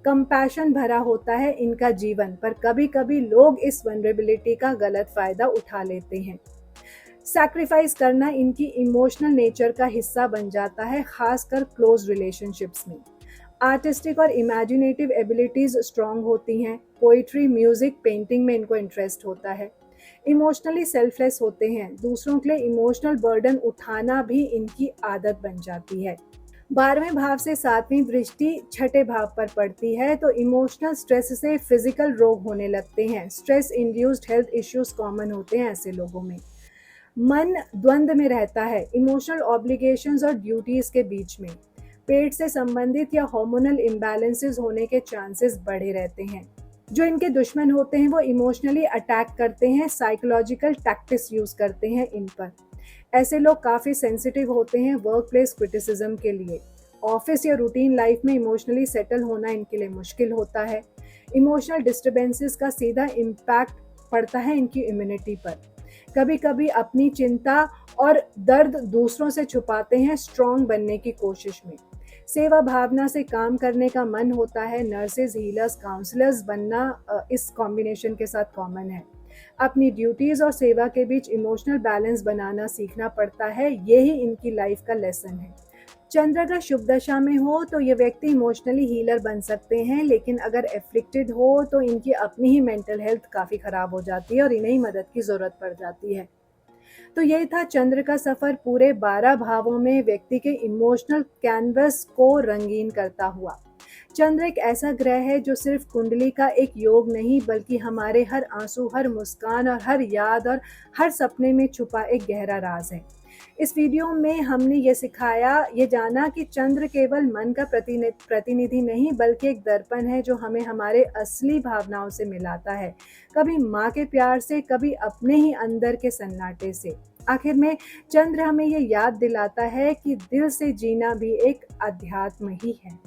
कंपैशन भरा होता है इनका जीवन, पर कभी कभी लोग इस वनरेबिलिटी का गलत फ़ायदा उठा लेते हैं। सैक्रिफाइस करना इनकी इमोशनल नेचर का हिस्सा बन जाता है, खासकर क्लोज रिलेशनशिप्स में। आर्टिस्टिक और इमेजिनेटिव एबिलिटीज़ स्ट्रॉन्ग होती हैं। पोइट्री, म्यूज़िक, पेंटिंग में इनको इंटरेस्ट होता है। इमोशनली सेल्फलेस होते हैं। दूसरों के लिए इमोशनल बर्डन उठाना भी इनकी आदत बन जाती है। 12वें भाव से 7वीं दृष्टि 6ठे भाव पर पड़ती है तो इमोशनल स्ट्रेस से फिजिकल रोग होने लगते हैं। Stress induced health issues common होते हैं ऐसे लोगों में। मन द्वंद्व में रहता है, इमोशनल ऑब्लिगेशंस और ड्यूटीज के बीच में। पेट से संबंधित या हार्मोनल इम्बैलेंसेस होने के चांसेस बढ़े रहते हैं। जो इनके दुश्मन होते हैं वो इमोशनली अटैक करते हैं, साइकोलॉजिकल टैक्टिक्स यूज करते हैं इन पर। ऐसे लोग काफ़ी सेंसिटिव होते हैं वर्क प्लेस क्रिटिसिज्म के लिए। ऑफिस या रूटीन लाइफ में इमोशनली सेटल होना इनके लिए मुश्किल होता है। इमोशनल डिस्टर्बेंसेस का सीधा इम्पैक्ट पड़ता है इनकी इम्यूनिटी पर। कभी कभी अपनी चिंता और दर्द दूसरों से छुपाते हैं स्ट्रॉन्ग बनने की कोशिश में। सेवा भावना से काम करने का मन होता है। नर्सेज, हीलर्स, काउंसलर्स बनना इस कॉम्बिनेशन के साथ कॉमन है। अपनी ड्यूटीज और सेवा के बीच इमोशनल बैलेंस बनाना सीखना पड़ता है। यही इनकी लाइफ का लेसन है। चंद्र अगर शुभ दशा में हो तो ये व्यक्ति इमोशनली हीलर बन सकते हैं, लेकिन अगर एफ्लिक्टेड हो तो इनकी अपनी ही मेंटल हेल्थ काफ़ी ख़राब हो जाती है और इन्हें ही मदद की ज़रूरत पड़ जाती है। तो ये था चंद्र का सफ़र पूरे 12 भावों में व्यक्ति के इमोशनल कैनवस को रंगीन करता हुआ। चंद्र एक ऐसा ग्रह है जो सिर्फ कुंडली का एक योग नहीं, बल्कि हमारे हर आंसू, हर मुस्कान और हर याद और हर सपने में छुपा एक गहरा राज है। इस वीडियो में हमने ये जाना कि चंद्र केवल मन का प्रतिनिधि नहीं, बल्कि एक दर्पण है जो हमें हमारे असली भावनाओं से मिलाता है। कभी माँ के प्यार से, कभी अपने ही अंदर के सन्नाटे से। आखिर में चंद्र हमें ये याद दिलाता है कि दिल से जीना भी एक अध्यात्म ही है।